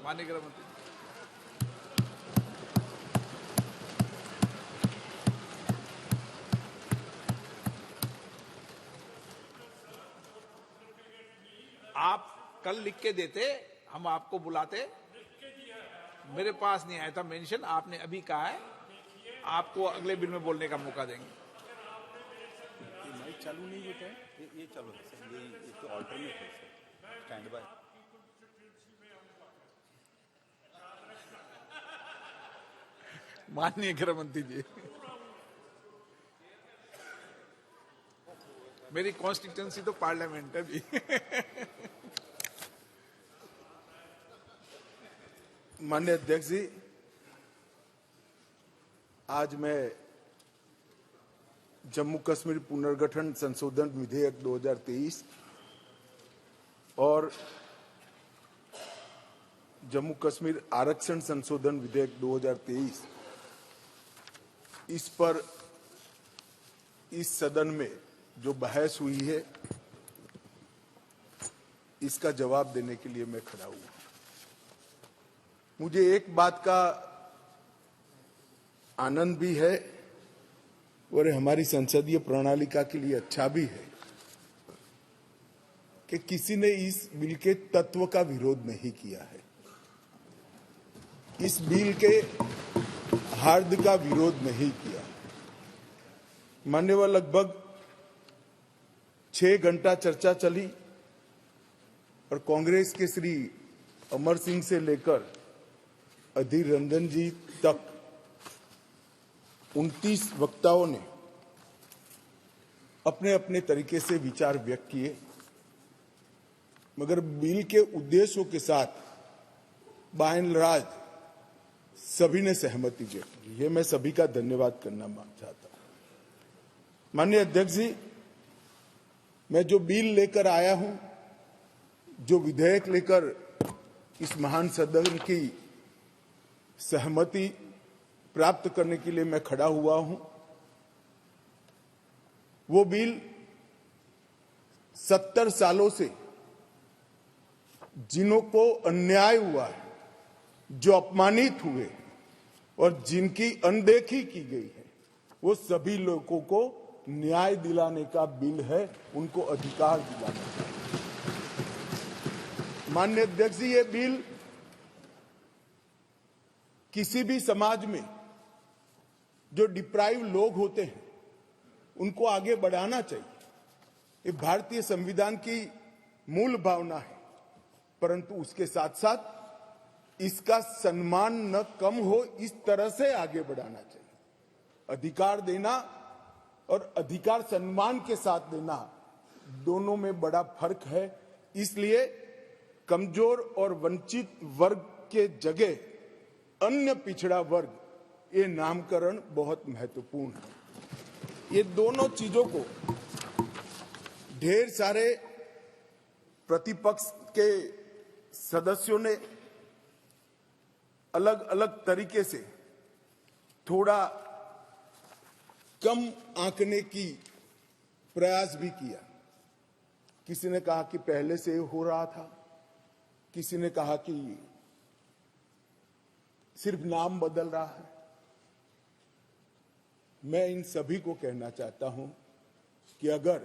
माननीय गृह मंत्री। आप कल लिख के देते, हम आपको बुलाते। मेरे पास नहीं आया था मेंशन, आपने अभी कहा है, आपको अगले बिल में बोलने का मौका देंगे। माइक चालू नहीं होता है, ये चालू है सर, ये तो ऑल्टरनेट है सर, स्टैंड बाय। माननीय गृह मंत्री जी, मेरी कॉन्स्टिट्यूंसी तो पार्लियामेंट है भी। माननीय अध्यक्ष जी, आज मैं जम्मू कश्मीर पुनर्गठन संशोधन विधेयक 2023 और जम्मू कश्मीर आरक्षण संशोधन विधेयक 2023 इस पर इस सदन में जो बहस हुई है, इसका जवाब देने के लिए मैं खड़ा हुआ। मुझे एक बात का आनंद भी है और हमारी संसदीय प्रणालिका के लिए अच्छा भी है कि किसी ने इस बिल के तत्व का विरोध नहीं किया है, इस बिल के हार्द का विरोध नहीं किया। मान्यवर, लगभग 6 घंटा चर्चा चली और कांग्रेस के श्री अमर सिंह से लेकर अधीर रंजन जी तक 29 वक्ताओं ने अपने अपने तरीके से विचार व्यक्त किए, मगर बिल के उद्देश्यों के साथ बाय एंड लार्ज सभी ने सहमति व्यक्त की। ये मैं सभी का धन्यवाद करना चाहता हूं। माननीय अध्यक्ष जी, मैं जो बिल लेकर आया हूं, जो विधेयक लेकर इस महान सदन की सहमति प्राप्त करने के लिए मैं खड़ा हुआ हूं, वो बिल 70 सालों से जिन्हों को अन्याय हुआ है, जो अपमानित हुए और जिनकी अनदेखी की गई है, वो सभी लोगों को न्याय दिलाने का बिल है, उनको अधिकार दिलाने का। माननीय अध्यक्ष जी, ये बिल किसी भी समाज में जो डिप्राइव लोग होते हैं उनको आगे बढ़ाना चाहिए। ये भारतीय संविधान की मूल भावना है, परंतु उसके साथ साथ इसका सम्मान न कम हो, इस तरह से आगे बढ़ाना चाहिए। अधिकार देना और अधिकार सम्मान के साथ देना, दोनों में बड़ा फर्क है। इसलिए कमजोर और वंचित वर्ग के जगह अन्य पिछड़ा वर्ग, ये नामकरण बहुत महत्वपूर्ण है। ये दोनों चीजों को ढेर सारे प्रतिपक्ष के सदस्यों ने अलग अलग तरीके से थोड़ा कम आंकने की प्रयास भी किया। किसी ने कहा कि पहले से हो रहा था, किसी ने कहा कि सिर्फ नाम बदल रहा है। मैं इन सभी को कहना चाहता हूं कि अगर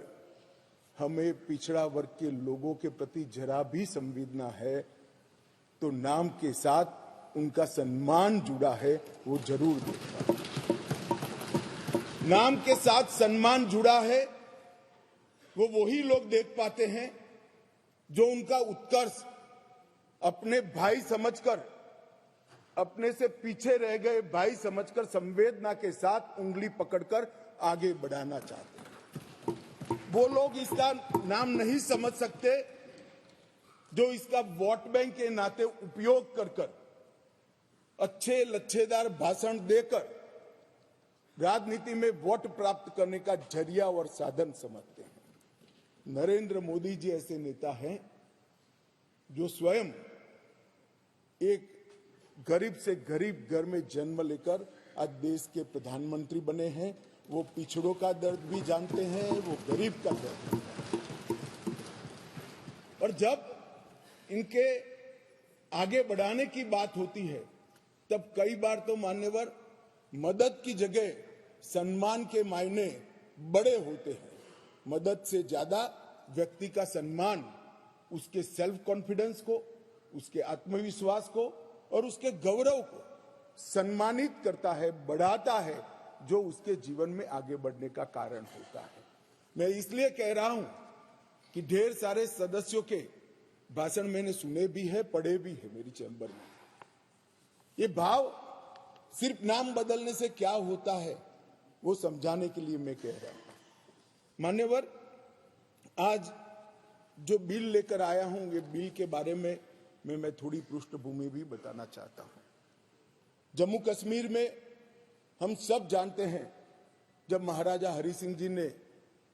हमें पिछड़ा वर्ग के लोगों के प्रति जरा भी संवेदना है, तो नाम के साथ उनका सम्मान जुड़ा है, वो जरूर देखना। नाम के साथ सम्मान जुड़ा है, वो वही लोग देख पाते हैं जो उनका उत्कर्ष अपने भाई समझकर, अपने से पीछे रह गए भाई समझकर संवेदना के साथ उंगली पकड़कर आगे बढ़ाना चाहते हैं। वो लोग इसका नाम नहीं समझ सकते जो इसका वोट बैंक के नाते उपयोग कर अच्छे लच्छेदार भाषण देकर राजनीति में वोट प्राप्त करने का जरिया और साधन समझते हैं। नरेंद्र मोदी जी ऐसे नेता हैं जो स्वयं एक गरीब से गरीब घर में जन्म लेकर आज देश के प्रधानमंत्री बने हैं। वो पिछड़ों का दर्द भी जानते हैं, वो गरीब का दर्द भी जानते हैं। और जब इनके आगे बढ़ाने की बात होती है तब कई बार तो मान्यवर मदद की जगह सम्मान के मायने बड़े होते हैं। मदद से ज्यादा व्यक्ति का सम्मान उसके सेल्फ कॉन्फिडेंस को, उसके आत्मविश्वास को और उसके गौरव को सम्मानित करता है, बढ़ाता है, जो उसके जीवन में आगे बढ़ने का कारण होता है। मैं इसलिए कह रहा हूं कि ढेर सारे सदस्यों के भाषण मैंने सुने भी है, पढ़े भी है मेरी चैम्बर में। ये भाव सिर्फ नाम बदलने से क्या होता है वो समझाने के लिए मैं कह रहा हूं। मान्यवर, आज जो बिल लेकर आया हूं, ये बिल के बारे में मैं थोड़ी पृष्ठभूमि भी बताना चाहता हूं। जम्मू कश्मीर में हम सब जानते हैं, जब महाराजा हरि सिंह जी ने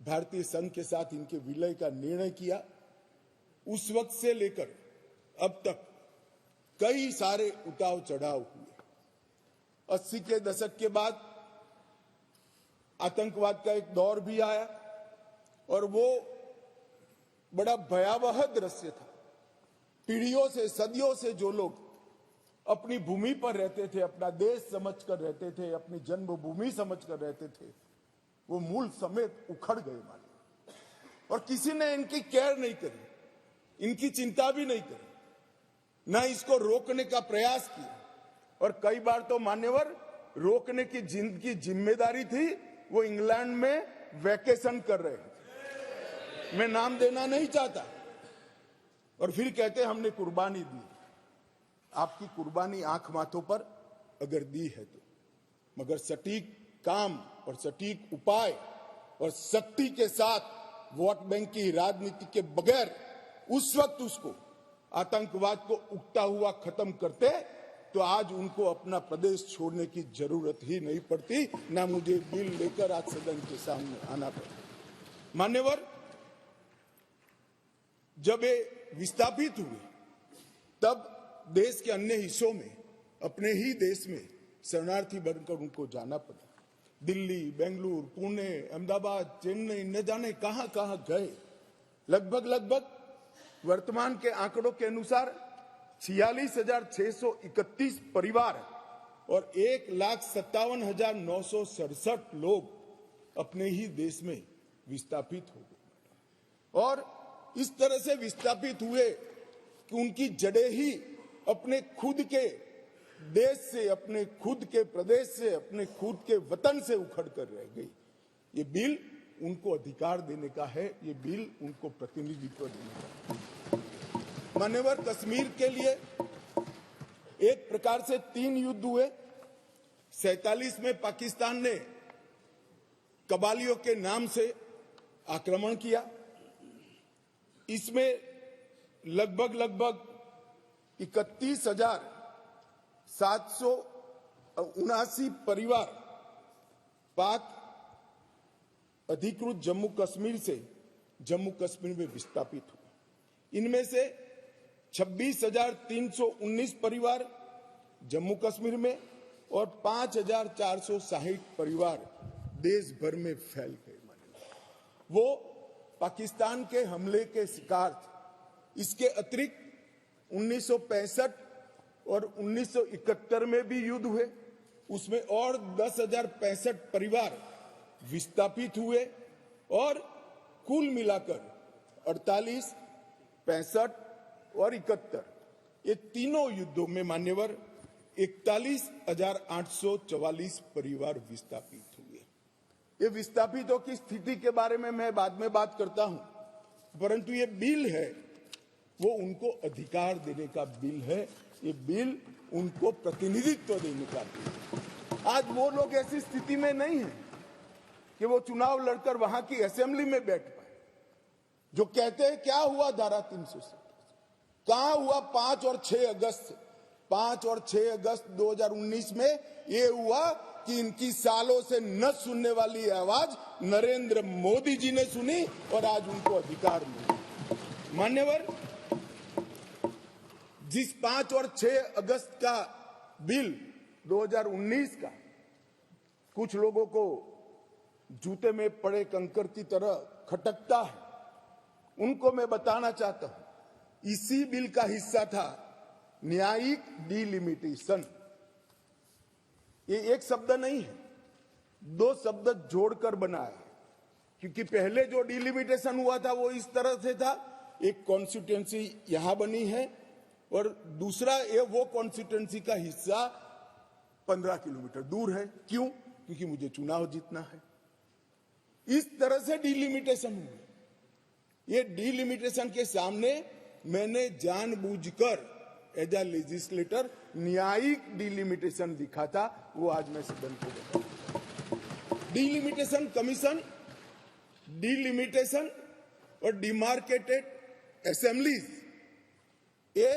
भारतीय संघ के साथ इनके विलय का निर्णय किया, उस वक्त से लेकर अब तक कई सारे उतार चढ़ाव हुए। 80 के दशक के बाद आतंकवाद का एक दौर भी आया और वो बड़ा भयावह दृश्य था। पीढ़ियों से, सदियों से जो लोग अपनी भूमि पर रहते थे, अपना देश समझकर रहते थे, अपनी जन्मभूमि समझकर रहते थे, वो मूल समेत उखड़ गए मानो। और किसी ने इनकी केयर नहीं करी, इनकी चिंता भी नहीं करी, न इसको रोकने का प्रयास किया। और कई बार तो मान्यवर रोकने की जिनकी जिम्मेदारी थी वो इंग्लैंड में वैकेशन कर रहे थे। मैं नाम देना नहीं चाहता। और फिर कहते हमने कुर्बानी दी। आपकी कुर्बानी आंख माथों पर अगर दी है तो, मगर सटीक काम और सटीक उपाय और शक्ति के साथ वोट बैंक की राजनीति के बगैर उस वक्त उसको आतंकवाद को उगता हुआ खत्म करते तो आज उनको अपना प्रदेश छोड़ने की जरूरत ही नहीं पड़ती, ना मुझे बिल लेकर आज सदन के सामने आना पड़ता। मान्यवर, जब ये विस्थापित हुए तब देश के अन्य हिस्सों में, अपने ही देश में शरणार्थी बनकर उनको जाना पड़ा। दिल्ली, बेंगलुरु, पुणे, अहमदाबाद, चेन्नई, न जाने कहां कहां गए। लगभग वर्तमान के आंकड़ों के अनुसार 46,631 परिवार और 1,57,967 लोग अपने ही देश में विस्थापित हो गए। और इस तरह से विस्थापित हुए कि उनकी जड़ें ही अपने खुद के देश से, अपने खुद के प्रदेश से, अपने खुद के वतन से उखड़ कर रह गई। ये बिल उनको अधिकार देने का है, ये बिल उनको प्रतिनिधित्व देने का है। मान्यवर, कश्मीर के लिए एक प्रकार से 3 युद्ध हुए। 47 में पाकिस्तान ने कबालियों के नाम से आक्रमण किया। इसमें लगभग 31,779 परिवार पाक अधिकृत जम्मू कश्मीर से जम्मू कश्मीर में विस्थापित हुए। इनमें से 26,319 परिवार जम्मू कश्मीर में और 5,460 परिवार देश भर में फैल गए। वो पाकिस्तान के हमले के शिकार थे। इसके अतिरिक्त 1965 और 1971 में भी युद्ध हुए, उसमें और 10,065 परिवार विस्थापित हुए और कुल मिलाकर 48, 65 और 71 ये तीनों युद्धों में मान्यवर 41,844 परिवार विस्थापित हुए। ये विस्थापितों की स्थिति के बारे में मैं बाद में बात करता हूं, परंतु ये बिल है वो उनको अधिकार देने का बिल है। ये बिल उनको प्रतिनिधित्व देने का बिल है। आज वो लोग ऐसी स्थिति में नहीं है कि वो चुनाव लड़कर वहां की असेंबली में बैठ पाए। जो कहते हैं क्या हुआ धारा 370 कहां हुआ 5 और 6 अगस्त 5 और 6 अगस्त 2019 में ये हुआ कि इनकी सालों से न सुनने वाली आवाज नरेंद्र मोदी जी ने सुनी और आज उनको अधिकार मिला। मान्यवर, जिस 5 और 6 अगस्त का बिल 2019 का कुछ लोगों को जूते में पड़े कंकर की तरह खटकता है, उनको मैं बताना चाहता हूं, इसी बिल का हिस्सा था न्यायिक डिलिमिटेशन, ये एक शब्द नहीं है, दो शब्द जोड़कर बना है। क्योंकि पहले जो डिलिमिटेशन हुआ था वो इस तरह से था, एक कॉन्स्टिट्यूएंसी यहां बनी है और दूसरा ये वो कॉन्स्टिट्यूएंसी का हिस्सा 15 किलोमीटर दूर है। क्यों? क्योंकि मुझे चुनाव जीतना है। इस तरह से डिलिमिटेशन हुआ। ये डिलिमिटेशन के सामने मैंने जानबूझकर एज अ लेजिस्लेटर न्यायिक डिलिमिटेशन लिखा था, वो आज मैं सदन को बताऊं। डिलिमिटेशन कमीशन, डिलिमिटेशन और डिमार्केटेड असेंबलीज, ये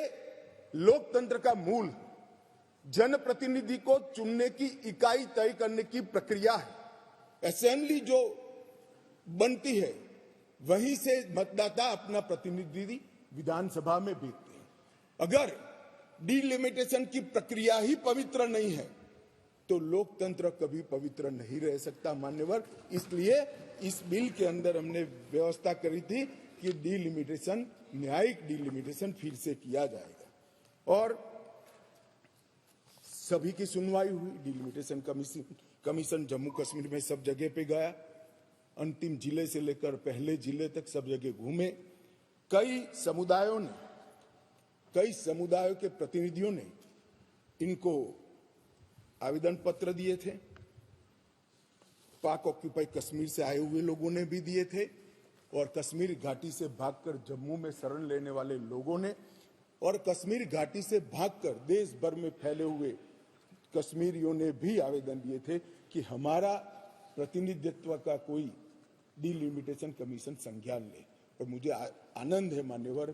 लोकतंत्र का मूल, जनप्रतिनिधि को चुनने की इकाई तय करने की प्रक्रिया है। असेंबली जो बनती है वहीं से मतदाता अपना प्रतिनिधि विधानसभा में भेजते हैं। अगर डिलिमिटेशन की प्रक्रिया ही पवित्र नहीं है तो लोकतंत्र कभी पवित्र नहीं रह सकता मान्यवर। इसलिए इस बिल के अंदर हमने व्यवस्था करी थी कि डिलिमिटेशन, न्यायिक डिलिमिटेशन फिर से किया जाएगा और सभी की सुनवाई हुई। डिलिमिटेशन कमीशन जम्मू कश्मीर में सब जगह पे गया, अंतिम जिले से लेकर पहले जिले तक सब जगह घूमे। कई समुदायों के प्रतिनिधियों ने इनको आवेदन पत्र दिए थे, पाक ऑक्यूपाई कश्मीर से आए हुए लोगों ने भी दिए थे और कश्मीर घाटी से भागकर जम्मू में शरण लेने वाले लोगों ने और कश्मीर घाटी से भागकर देश भर में फैले हुए कश्मीरियों ने भी आवेदन दिए थे कि हमारा प्रतिनिधित्व का कोई डिलिमिटेशन कमीशन संज्ञान ले। और मुझे आनंद है मान्यवर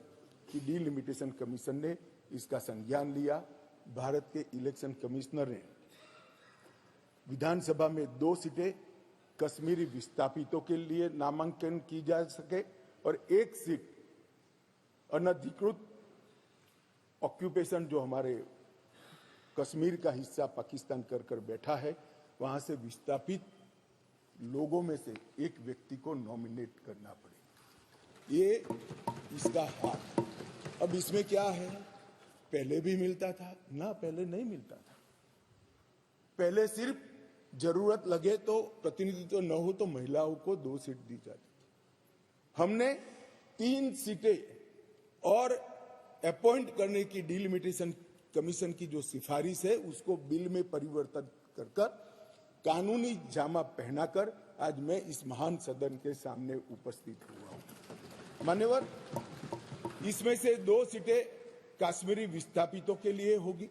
कि डिलिमिटेशन कमीशन ने इसका संज्ञान लिया। भारत के इलेक्शन कमिश्नर ने विधानसभा में 2 सीटें कश्मीरी विस्थापितों के लिए नामांकन की जा सके और 1 सीट अनधिकृत ऑक्यूपेशन जो हमारे कश्मीर का हिस्सा पाकिस्तान कर बैठा है, वहां से विस्थापित लोगों में से एक व्यक्ति को नॉमिनेट करना पड़े। ये इसका हाथ। अब इसमें क्या है, पहले भी मिलता था ना, पहले नहीं मिलता था। पहले सिर्फ जरूरत लगे तो प्रतिनिधित्व न हो तो महिलाओं को 2 सीट दी जाती थी। हमने 3 सीटें और अपॉइंट करने की डिलिमिटेशन कमीशन की जो सिफारिश है उसको बिल में परिवर्तित कर कानूनी जामा पहनाकर आज मैं इस महान सदन के सामने उपस्थित हुआ हूं। मान्यवर, इसमें से 2 सीटें कश्मीरी विस्थापितों के लिए होगी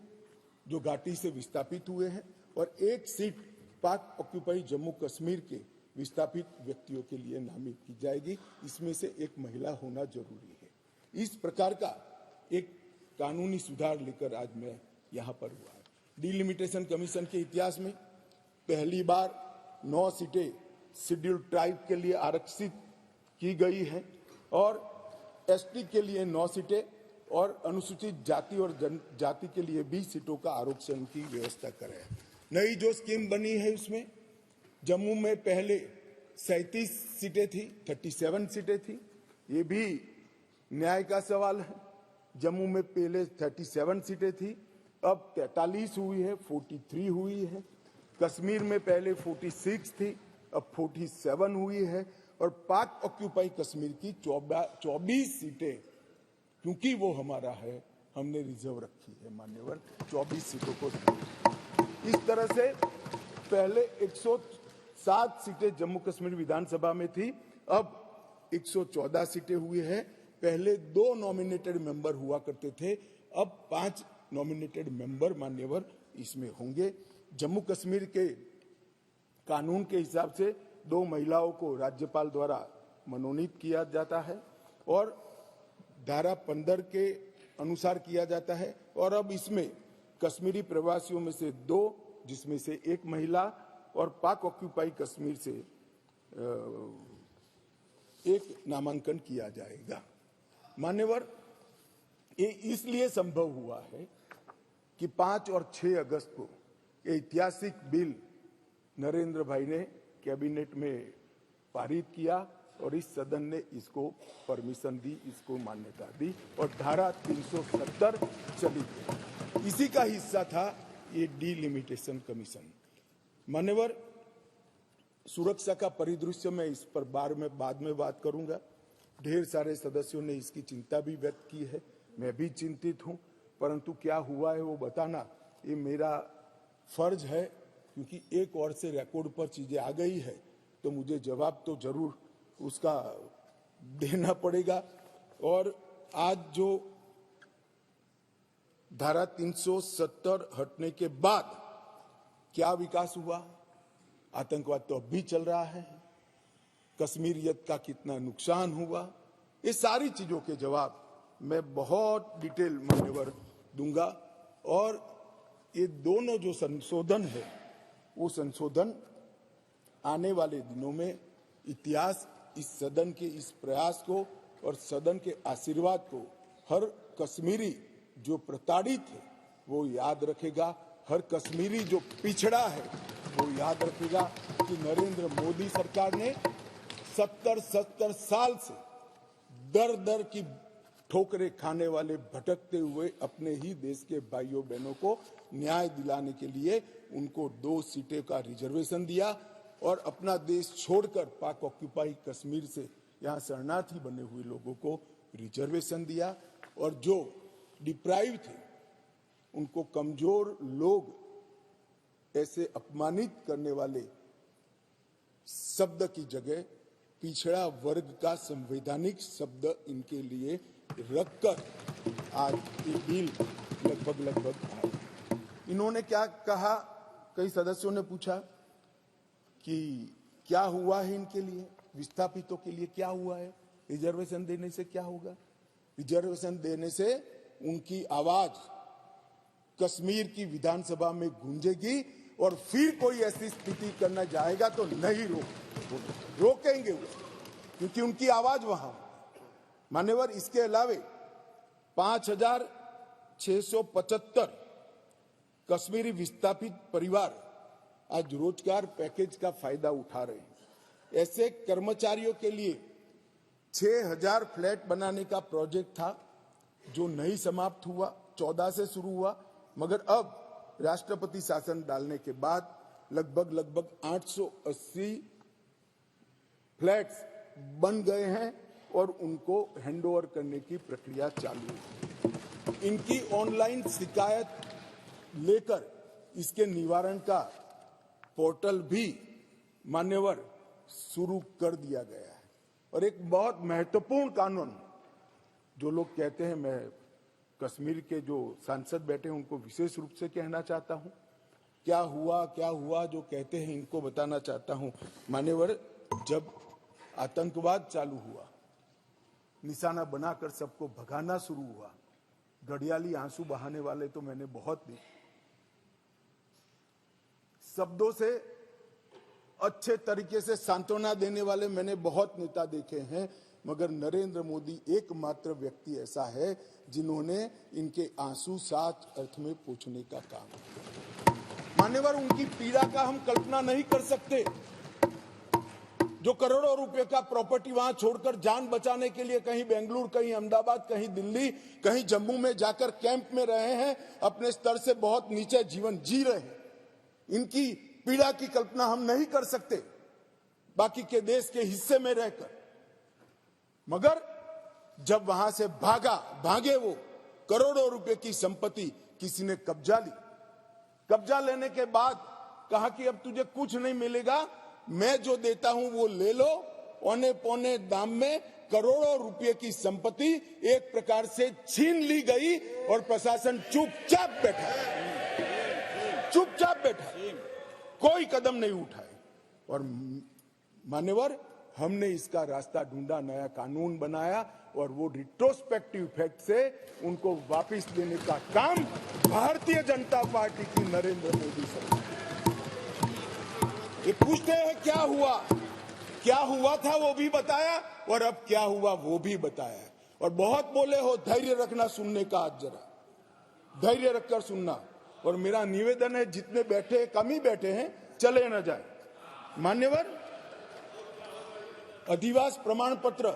जो घाटी से विस्थापित हुए हैं और 1 सीट पाक ऑक्यूपाई जम्मू कश्मीर के विस्थापित व्यक्तियों के लिए नामित की जाएगी। इसमें से एक महिला होना जरूरी है। इस प्रकार का एक कानूनी सुधार लेकर आज मैं यहां पर हुआ है। डिलिमिटेशन कमीशन के इतिहास में पहली बार 9 सीटें शेड्यूल्ड ट्राइब के लिए आरक्षित की गई है और एसटी के लिए 9 सीटें और अनुसूचित जाति और जनजाति के लिए 20 सीटों का आरक्षण की व्यवस्था करे। नई जो स्कीम बनी है उसमें जम्मू में पहले 37 सीटें थी, 37 सीटें थी। ये भी न्याय का सवाल है। जम्मू में पहले 37 सीटें थी, अब 43 हुई है, 43 हुई है। कश्मीर में पहले 46 थी, अब 47 हुई है और पाक ऑक्यूपाई कश्मीर की 24 सीटें, क्योंकि वो हमारा है, हमने रिजर्व रखी है मान्यवर, 24 सीटों को। इस तरह से पहले 107 सीटें जम्मू कश्मीर विधानसभा में थी, अब 114 सीटें हुई है। पहले 2 नॉमिनेटेड मेंबर हुआ करते थे, अब 5 नॉमिनेटेड मेंबर मान्यवर इसमें होंगे। जम्मू कश्मीर के कानून के हिसाब से 2 महिलाओं को राज्यपाल द्वारा मनोनीत किया जाता है और धारा 15 के अनुसार किया जाता है। और अब इसमें कश्मीरी प्रवासियों में से 2, जिसमें से 1 महिला, और पाक ऑक्यूपाई कश्मीर से 1 नामांकन किया जाएगा। मान्यवर, ये इसलिए संभव हुआ है कि 5 और 6 अगस्त को ये ऐतिहासिक बिल नरेंद्र भाई ने कैबिनेट में पारित किया और इस सदन ने इसको परमिशन दी, इसको मान्यता दी और धारा 370 चली गई। इसी का हिस्सा था ये डिलिमिटेशन कमीशन। मान्यवर, सुरक्षा का परिदृश्य में इस पर बाद में बात करूंगा। ढेर सारे सदस्यों ने इसकी चिंता भी व्यक्त की है, मैं भी चिंतित हूं, परंतु क्या हुआ है वो बताना ये मेरा फर्ज है, क्योंकि एक ओर से रिकॉर्ड पर चीजें आ गई है तो मुझे जवाब तो जरूर उसका देना पड़ेगा। और आज जो धारा 370 हटने के बाद क्या विकास हुआ, आतंकवाद तो अब भी चल रहा है, कश्मीरियत का कितना नुकसान हुआ, ये सारी चीजों के जवाब मैं बहुत डिटेल मान्यवर दूंगा। और ये दोनों जो संशोधन है वो संशोधन आने वाले दिनों में इतिहास इस सदन के इस प्रयास को और सदन के आशीर्वाद को हर कश्मीरी जो प्रताड़ित है वो याद रखेगा, हर कश्मीरी जो पिछड़ा है वो याद रखेगा कि नरेंद्र मोदी सरकार ने 70 साल से दर दर की ठोकरें खाने वाले भटकते हुए अपने ही देश के भाइयों बहनों को न्याय दिलाने के लिए उनको 2 सीटें का रिजर्वेशन दिया और अपना देश छोड़कर पाक ऑक्यूपाई कश्मीर से यहाँ शरणार्थी बने हुए लोगों को रिजर्वेशन दिया। और जो डिप्राइव थे उनको कमजोर लोग ऐसे अपमानित करने वाले शब्द की जगह पिछड़ा वर्ग का संवैधानिक शब्द इनके लिए रखकर आज ये बिल लगभग आए। इन्होंने क्या कहा, कई सदस्यों ने पूछा कि क्या हुआ है इनके लिए, विस्थापितों के लिए क्या हुआ है, रिजर्वेशन देने से क्या होगा। रिजर्वेशन देने से उनकी आवाज कश्मीर की विधानसभा में गूंजेगी और फिर कोई ऐसी स्थिति करना जाएगा तो नहीं रोकेंगे वो, क्योंकि उनकी आवाज वहां। मान्यवर, इसके अलावे 5,675 कश्मीरी विस्थापित परिवार आज रोजगार पैकेज का फायदा उठा रहे हैं। ऐसे कर्मचारियों के लिए 6,000 फ्लैट बनाने का प्रोजेक्ट था जो नहीं समाप्त हुआ, 14 से शुरू हुआ, मगर अब राष्ट्रपति शासन डालने के बाद लगभग 880 फ्लैट्स बन गए हैं और उनको हैंडओवर करने की प्रक्रिया चालू है। इनकी ऑनलाइन शिकायत लेकर इसके निवारण का पोर्टल भी मान्यवर शुरू कर दिया गया है। और एक बहुत महत्वपूर्ण कानून, जो लोग कहते हैं, मैं कश्मीर के जो सांसद बैठे हैं उनको विशेष रूप से कहना चाहता हूं, क्या हुआ जो कहते हैं इनको बताना चाहता हूं। मान्यवर, जब आतंकवाद चालू हुआ, निशाना बनाकर सबको भगाना शुरू हुआ, घड़ियाली आंसू बहाने वाले तो मैंने बहुत देखे, शब्दों से अच्छे तरीके से सांत्वना देने वाले मैंने बहुत नेता देखे हैं, मगर नरेंद्र मोदी एकमात्र व्यक्ति ऐसा है जिन्होंने इनके आंसू साच अर्थ में पोंछने का काम किया। मान्यवर, उनकी पीड़ा का हम कल्पना नहीं कर सकते, जो करोड़ों रुपए का प्रॉपर्टी वहां छोड़कर जान बचाने के लिए कहीं बेंगलुरु, कहीं अहमदाबाद, कहीं दिल्ली, कहीं जम्मू में जाकर कैंप में रहे हैं, अपने स्तर से बहुत नीचे जीवन जी रहे हैं। इनकी पीड़ा की कल्पना हम नहीं कर सकते बाकी के देश के हिस्से में रहकर, मगर जब वहां से भागे वो, करोड़ों रुपए की संपत्ति किसी ने कब्जा ली। कब्जा लेने के बाद कहा कि अब तुझे कुछ नहीं मिलेगा, मैं जो देता हूं वो ले लो। औने पौने दाम में करोड़ों रुपए की संपत्ति एक प्रकार से छीन ली गई और प्रशासन चुपचाप बैठा, कोई कदम नहीं उठाए। और मान्यवर, हमने इसका रास्ता ढूंढा, नया कानून बनाया और वो रिट्रोस्पेक्टिव इफेक्ट से उनको वापस देने का काम भारतीय जनता पार्टी की नरेंद्र मोदी सरकार। ये पूछते हैं क्या हुआ था वो भी बताया और अब क्या हुआ वो भी बताया। और बहुत बोले हो, धैर्य रखना, सुनने का आज जरा धैर्य रखकर सुनना। और मेरा निवेदन है, जितने बैठे कम ही बैठे हैं, चले न जाए। मान्यवर, अधिवास प्रमाण पत्र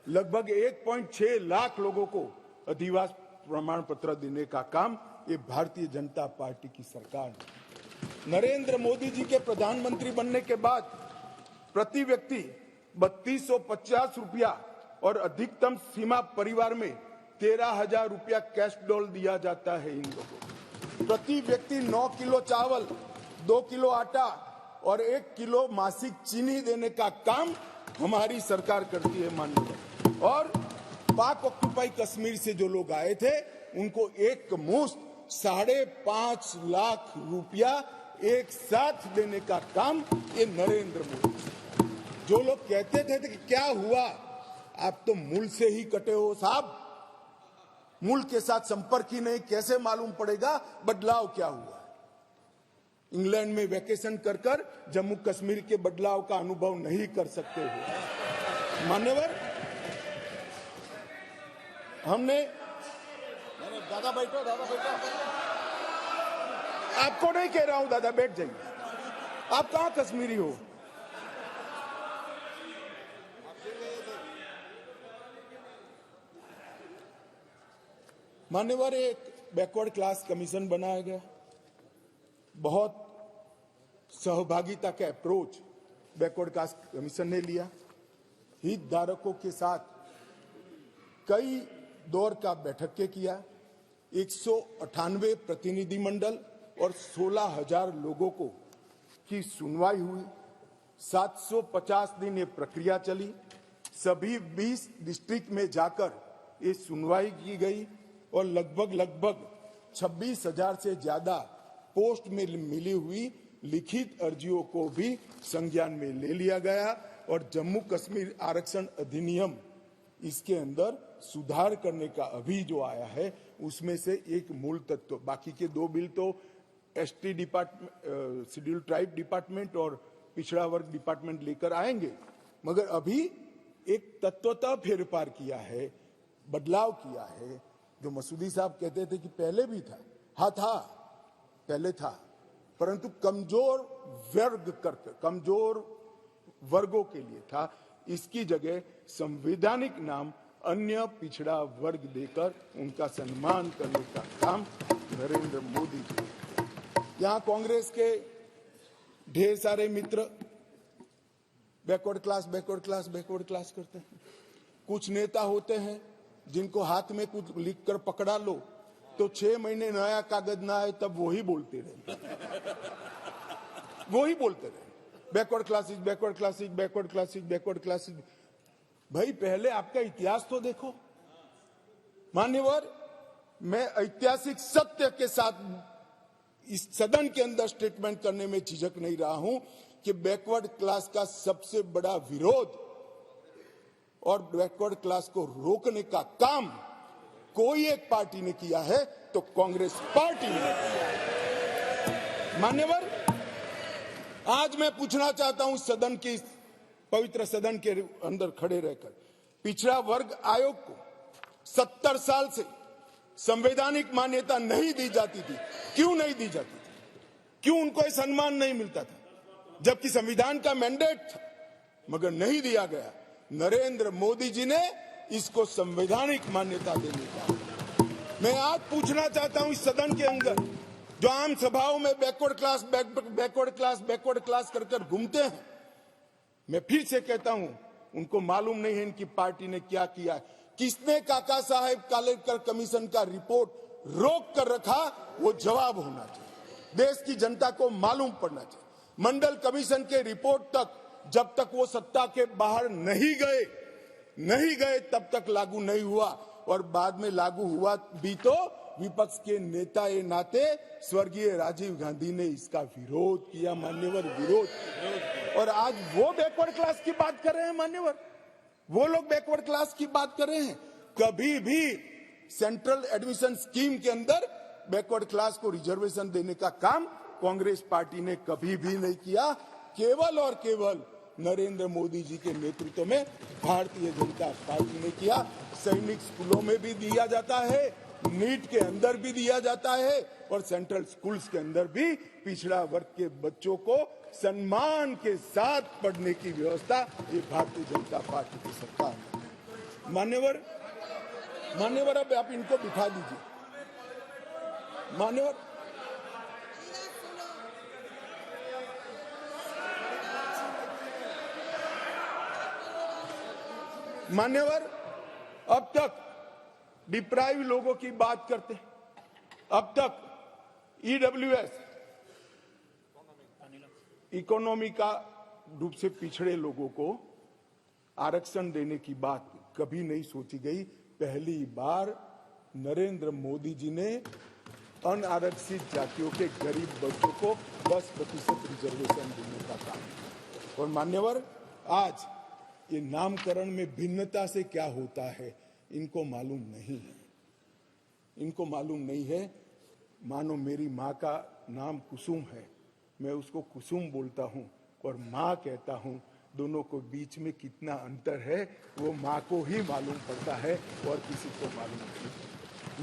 लगभग 1.6 लाख लोगों को अधिवास प्रमाण पत्र देने का काम ये भारतीय जनता पार्टी की सरकार ने। नरेंद्र मोदी जी के प्रधानमंत्री बनने के बाद प्रति व्यक्ति 3250 रुपया और अधिकतम सीमा परिवार में 13,000 रुपया कैश डॉल दिया जाता है इन लोगों को। प्रति व्यक्ति 9 किलो चावल, 2 किलो आटा और 1 किलो मासिक चीनी देने का काम हमारी सरकार करती है माननीय। और पाक ऑक्युपाई कश्मीर से जो लोग आए थे उनको एक मुश्त 5.5 लाख रुपया एक साथ देने का काम ये नरेंद्र मोदी। जो लोग कहते थे कि क्या हुआ, आप तो मूल से ही कटे हो साहब, मूल के साथ संपर्क ही नहीं, कैसे मालूम पड़ेगा बदलाव क्या हुआ। इंग्लैंड में वैकेशन कर कर जम्मू कश्मीर के बदलाव का अनुभव नहीं कर सकते हो मान्यवर। हमने दादा बैठो, दादा बैठो। आपको नहीं कह रहा हूं दादा बैठ जाइए, आप कहां कश्मीरी हो। मान्यवर, एक बैकवर्ड क्लास कमीशन बनाया गया, बहुत सहभागिता का अप्रोच बैकवर्ड क्लास कमीशन ने लिया। हितधारकों के साथ कई दौर का बैठक के किया, 198 प्रतिनिधि मंडल और 16,000 लोगों को की सुनवाई हुई। 750 दिन ये प्रक्रिया चली। सभी 20 डिस्ट्रिक्ट में जाकर ये सुनवाई की गई और लगभग 26,000 से ज्यादा पोस्ट में मिली हुई लिखित अर्जियों को भी संज्ञान में ले लिया गया। और जम्मू कश्मीर आरक्षण अधिनियम, इसके अंदर सुधार करने का अभी जो आया है उसमें से एक मूल तत्व, बाकी के 2 बिल तो ST department, schedule tribe department और पिछड़ा वर्ग डिपार्टमेंट लेकर आएंगे, मगर अभी एक तत्वतः फेरफार किया है, बदलाव किया है। जो मसूदी साहब कहते थे कि पहले भी था, हाँ था, पहले था, परंतु कमजोर वर्गों के लिए था। इसकी जगह संवैधानिक नाम अन्य पिछड़ा वर्ग देकर उनका सम्मान करने का काम नरेंद्र मोदी जी। यहां कांग्रेस के ढेर सारे मित्र बैकवर्ड क्लास करते हैं। कुछ नेता होते हैं जिनको हाथ में कुछ लिखकर पकड़ा लो तो 6 महीने नया कागज ना आए तब वही बोलते रहे बैकवर्ड क्लासेस। भाई पहले आपका इतिहास तो देखो मान्यवर। मैं ऐतिहासिक सत्य के साथ इस सदन के अंदर स्टेटमेंट करने में झिझक नहीं रहा हूं कि बैकवर्ड क्लास का सबसे बड़ा विरोध और बैकवर्ड क्लास को रोकने का काम कोई एक पार्टी ने किया है तो कांग्रेस पार्टी ने किया है। मान्यवर, आज मैं पूछना चाहता हूं सदन की, पवित्र सदन के अंदर खड़े रहकर, पिछड़ा वर्ग आयोग को 70 साल से संवैधानिक मान्यता नहीं दी जाती थी। क्यों नहीं दी जाती थी? क्यों उनको यह सम्मान नहीं मिलता था, जबकि संविधान का मैंडेट था, मगर नहीं दिया गया। नरेंद्र मोदी जी ने इसको संवैधानिक मान्यता देने का। मैं आज पूछना चाहता हूं इस सदन के अंदर जो आम सभाओं में बैकवर्ड क्लास कर घूमते हैं, मैं फिर से कहता हूं उनको मालूम नहीं है इनकी पार्टी ने क्या किया है। किसने काका साहेब कालेकर कमीशन का रिपोर्ट रोक कर रखा, वो जवाब होना चाहिए। देश की जनता को मालूम पड़ना चाहिए। मंडल कमीशन के रिपोर्ट तक जब तक वो सत्ता के बाहर नहीं गए तब तक लागू नहीं हुआ, और बाद में लागू हुआ भी तो विपक्ष के नेता ए नाते स्वर्गीय राजीव गांधी ने इसका विरोध किया मान्यवर, विरोध। और आज वो बैकवर्ड क्लास की बात कर रहे हैं मान्यवर, वो लोग बैकवर्ड क्लास की बात कर रहे हैं। कभी भी सेंट्रल एडमिशन स्कीम के अंदर बैकवर्ड क्लास को रिजर्वेशन देने का काम कांग्रेस पार्टी ने कभी भी नहीं किया। केवल और केवल नरेंद्र मोदी जी के नेतृत्व में भारतीय जनता पार्टी ने किया। सैनिक स्कूलों में भी दिया जाता है, नीट के अंदर भी दिया जाता है, और सेंट्रल स्कूल्स के अंदर भी पिछड़ा वर्ग के बच्चों को सम्मान के साथ पढ़ने की व्यवस्था ये भारतीय जनता पार्टी की सरकार है। मान्यवर, मान्यवर अब आप इनको बिठा दीजिए। मान्यवर मान्यवर अब तक डिप्राइव लोगों की बात करते हैं। अब तक ईडब्ल्यूएस इकोनॉमी का रूप से पिछड़े लोगों को आरक्षण देने की बात कभी नहीं सोची गई। पहली बार नरेंद्र मोदी जी ने अनारक्षित जातियों के गरीब बच्चों को 10% रिजर्वेशन देने का काम। और मान्यवर आज ये नामकरण में भिन्नता से क्या होता है इनको मालूम नहीं है। इनको मालूम नहीं है। मानो मेरी माँ का नाम कुसुम है, मैं उसको कुसुम बोलता हूँ और माँ कहता हूँ। दोनों को बीच में कितना अंतर है वो माँ को ही मालूम पड़ता है और किसी को मालूम नहीं।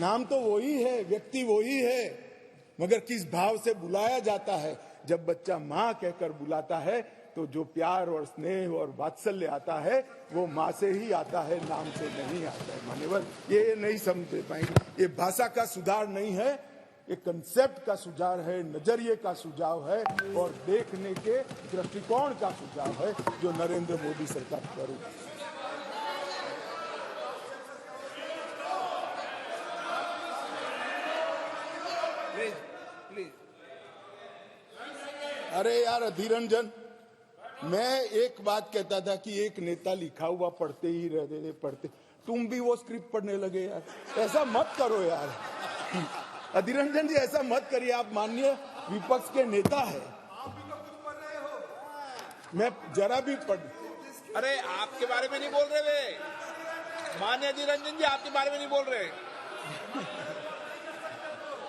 नाम तो वही है, व्यक्ति वही है, मगर किस भाव से बुलाया जाता है। जब बच्चा माँ कहकर बुलाता है तो जो प्यार और स्नेह और वात्सल्य आता है वो माँ से ही आता है, नाम से नहीं आता है। मान्यवर ये नहीं समझ पाएंगे। ये भाषा का सुधार नहीं है, ये कंसेप्ट का सुझाव है, नजरिए का सुझाव है और देखने के दृष्टिकोण का सुझाव है जो नरेंद्र मोदी सरकार कर रही है। Please please. अरे यार अधीर रंजन, मैं एक बात कहता था कि एक नेता लिखा हुआ पढ़ते ही रहते पढ़ते, तुम भी वो स्क्रिप्ट पढ़ने लगे यार। ऐसा मत करो यार अधीर रंजन जी, ऐसा मत करिए। आप माननीय विपक्ष के नेता है, मैं जरा भी पढ़। अरे आपके बारे में नहीं बोल रहे वे, मान्य अधीर रंजन जी आपके बारे में नहीं बोल रहे।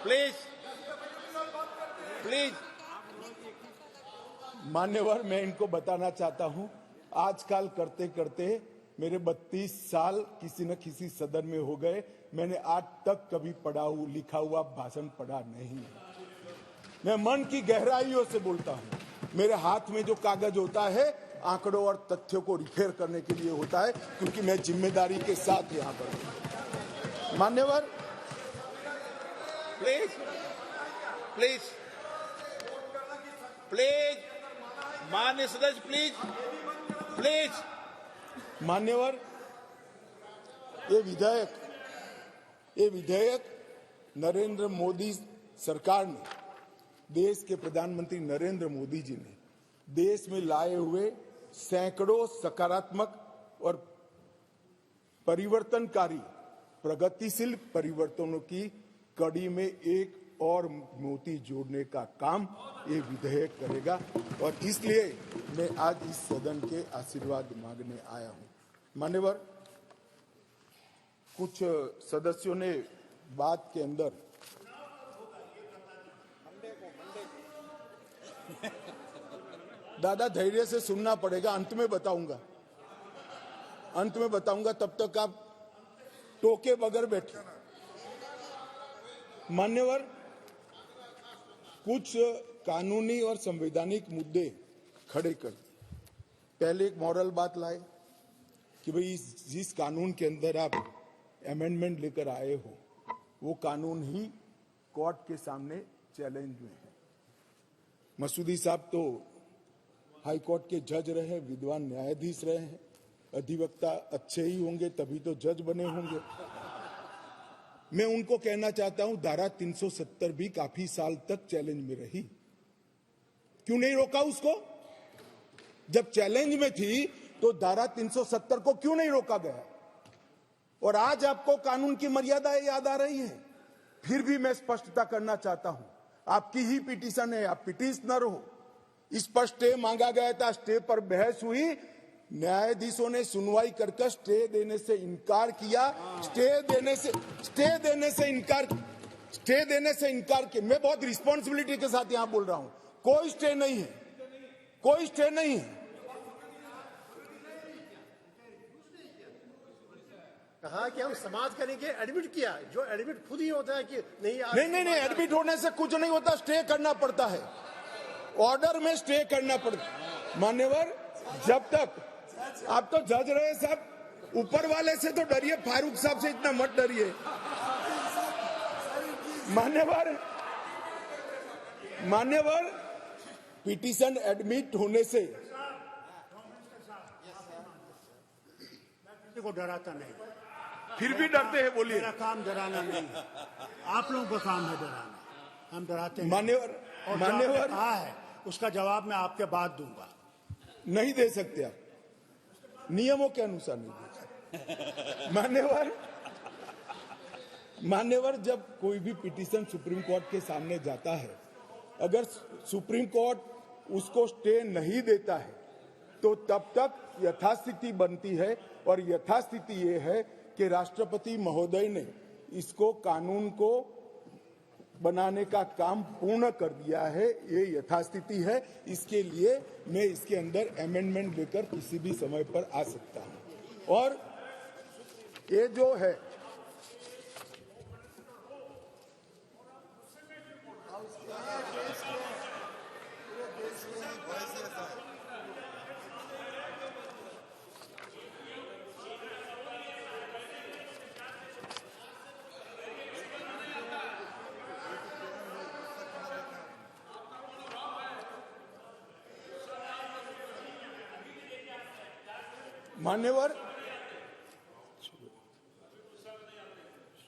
Please please. मान्यवर मैं इनको बताना चाहता हूं, आजकल करते करते मेरे 32 साल किसी न किसी सदन में हो गए। मैंने आज तक कभी लिखा हुआ भाषण पढ़ा नहीं। मैं मन की गहराइयों से बोलता हूं। मेरे हाथ में जो कागज होता है आंकड़ों और तथ्यों को रिफेर करने के लिए होता है, क्योंकि मैं जिम्मेदारी के साथ यहाँ पर हूं। मान्यवर प्लीज प्लीज प्लीज, मान्य सदस्य प्लीज प्लीज। मान्यवर ये विधेयक नरेंद्र मोदी सरकार ने, देश के प्रधानमंत्री नरेंद्र मोदी जी ने देश में लाए हुए सैकड़ों सकारात्मक और परिवर्तनकारी प्रगतिशील परिवर्तनों की कड़ी में एक और मोती जोड़ने का काम ये विधेयक करेगा। और इसलिए मैं आज इस सदन के आशीर्वाद मांगने आया हूं। मान्यवर, कुछ सदस्यों ने बात के अंदर दादा धैर्य से सुनना पड़ेगा, अंत में बताऊंगा, तब तक आप टोके बगैर बैठे। मान्यवर, कुछ कानूनी और संवैधानिक मुद्दे खड़े कर, पहले एक मॉरल बात लाए कि भाई जिस कानून के अंदर आप अमेंडमेंट लेकर आए हो वो कानून ही कोर्ट के सामने चैलेंज में है। मसूदी साहब तो हाई कोर्ट के जज रहे, विद्वान न्यायाधीश रहे हैं, अधिवक्ता अच्छे ही होंगे तभी तो जज बने होंगे। मैं उनको कहना चाहता हूं, धारा 370 भी काफी साल तक चैलेंज में रही, क्यों नहीं रोका उसको? जब चैलेंज में थी तो धारा 370 को क्यों नहीं रोका गया? और आज आपको कानून की मर्यादाएं याद आ रही हैं। फिर भी मैं स्पष्टता करना चाहता हूं, आपकी ही पिटीशन है, आप पिटीशनर हो। इस पर स्टे मांगा गया था, स्टे पर बहस हुई, न्यायाधीशों ने सुनवाई कर स्टे देने से इनकार किया। स्टे देने से इनकार किया। मैं बहुत रिस्पॉन्सिबिलिटी के साथ यहां बोल रहा हूं, कोई स्टे नहीं है। कहा कि हम समाज करेंगे, एडमिट किया, जो एडमिट खुद ही होता है कि नहीं एडमिट होने से कुछ नहीं होता, स्टे करना पड़ता है, ऑर्डर में स्टे करना पड़ता है। मान्यवर, जब तक आप तो जज रहे साहब, ऊपर वाले से तो डरिए, फारूक साहब से इतना मत डरिए। मान्यवर, पिटीशन एडमिट होने से किसी को डराता नहीं, फिर भी डरते हैं, बोलिए। मेरा काम डराना नहीं, आप लोगों का काम है डराना, हम डराते हैं। मान्यवर, और जो आपने कहा है उसका जवाब मैं आपके बाद दूंगा। नहीं दे सकते आप, नियमों के अनुसार नहीं दे सकते। मान्यवर, जब कोई भी पिटीशन सुप्रीम कोर्ट के सामने जाता है, अगर सुप्रीम कोर्ट उसको स्टे नहीं देता है तो तब तक यथास्थिति बनती है, और यथास्थिति ये है कि राष्ट्रपति महोदय ने इसको कानून को बनाने का काम पूर्ण कर दिया है। ये यथास्थिति है। इसके लिए मैं इसके अंदर अमेंडमेंट लेकर किसी भी समय पर आ सकता हूं। और ये जो है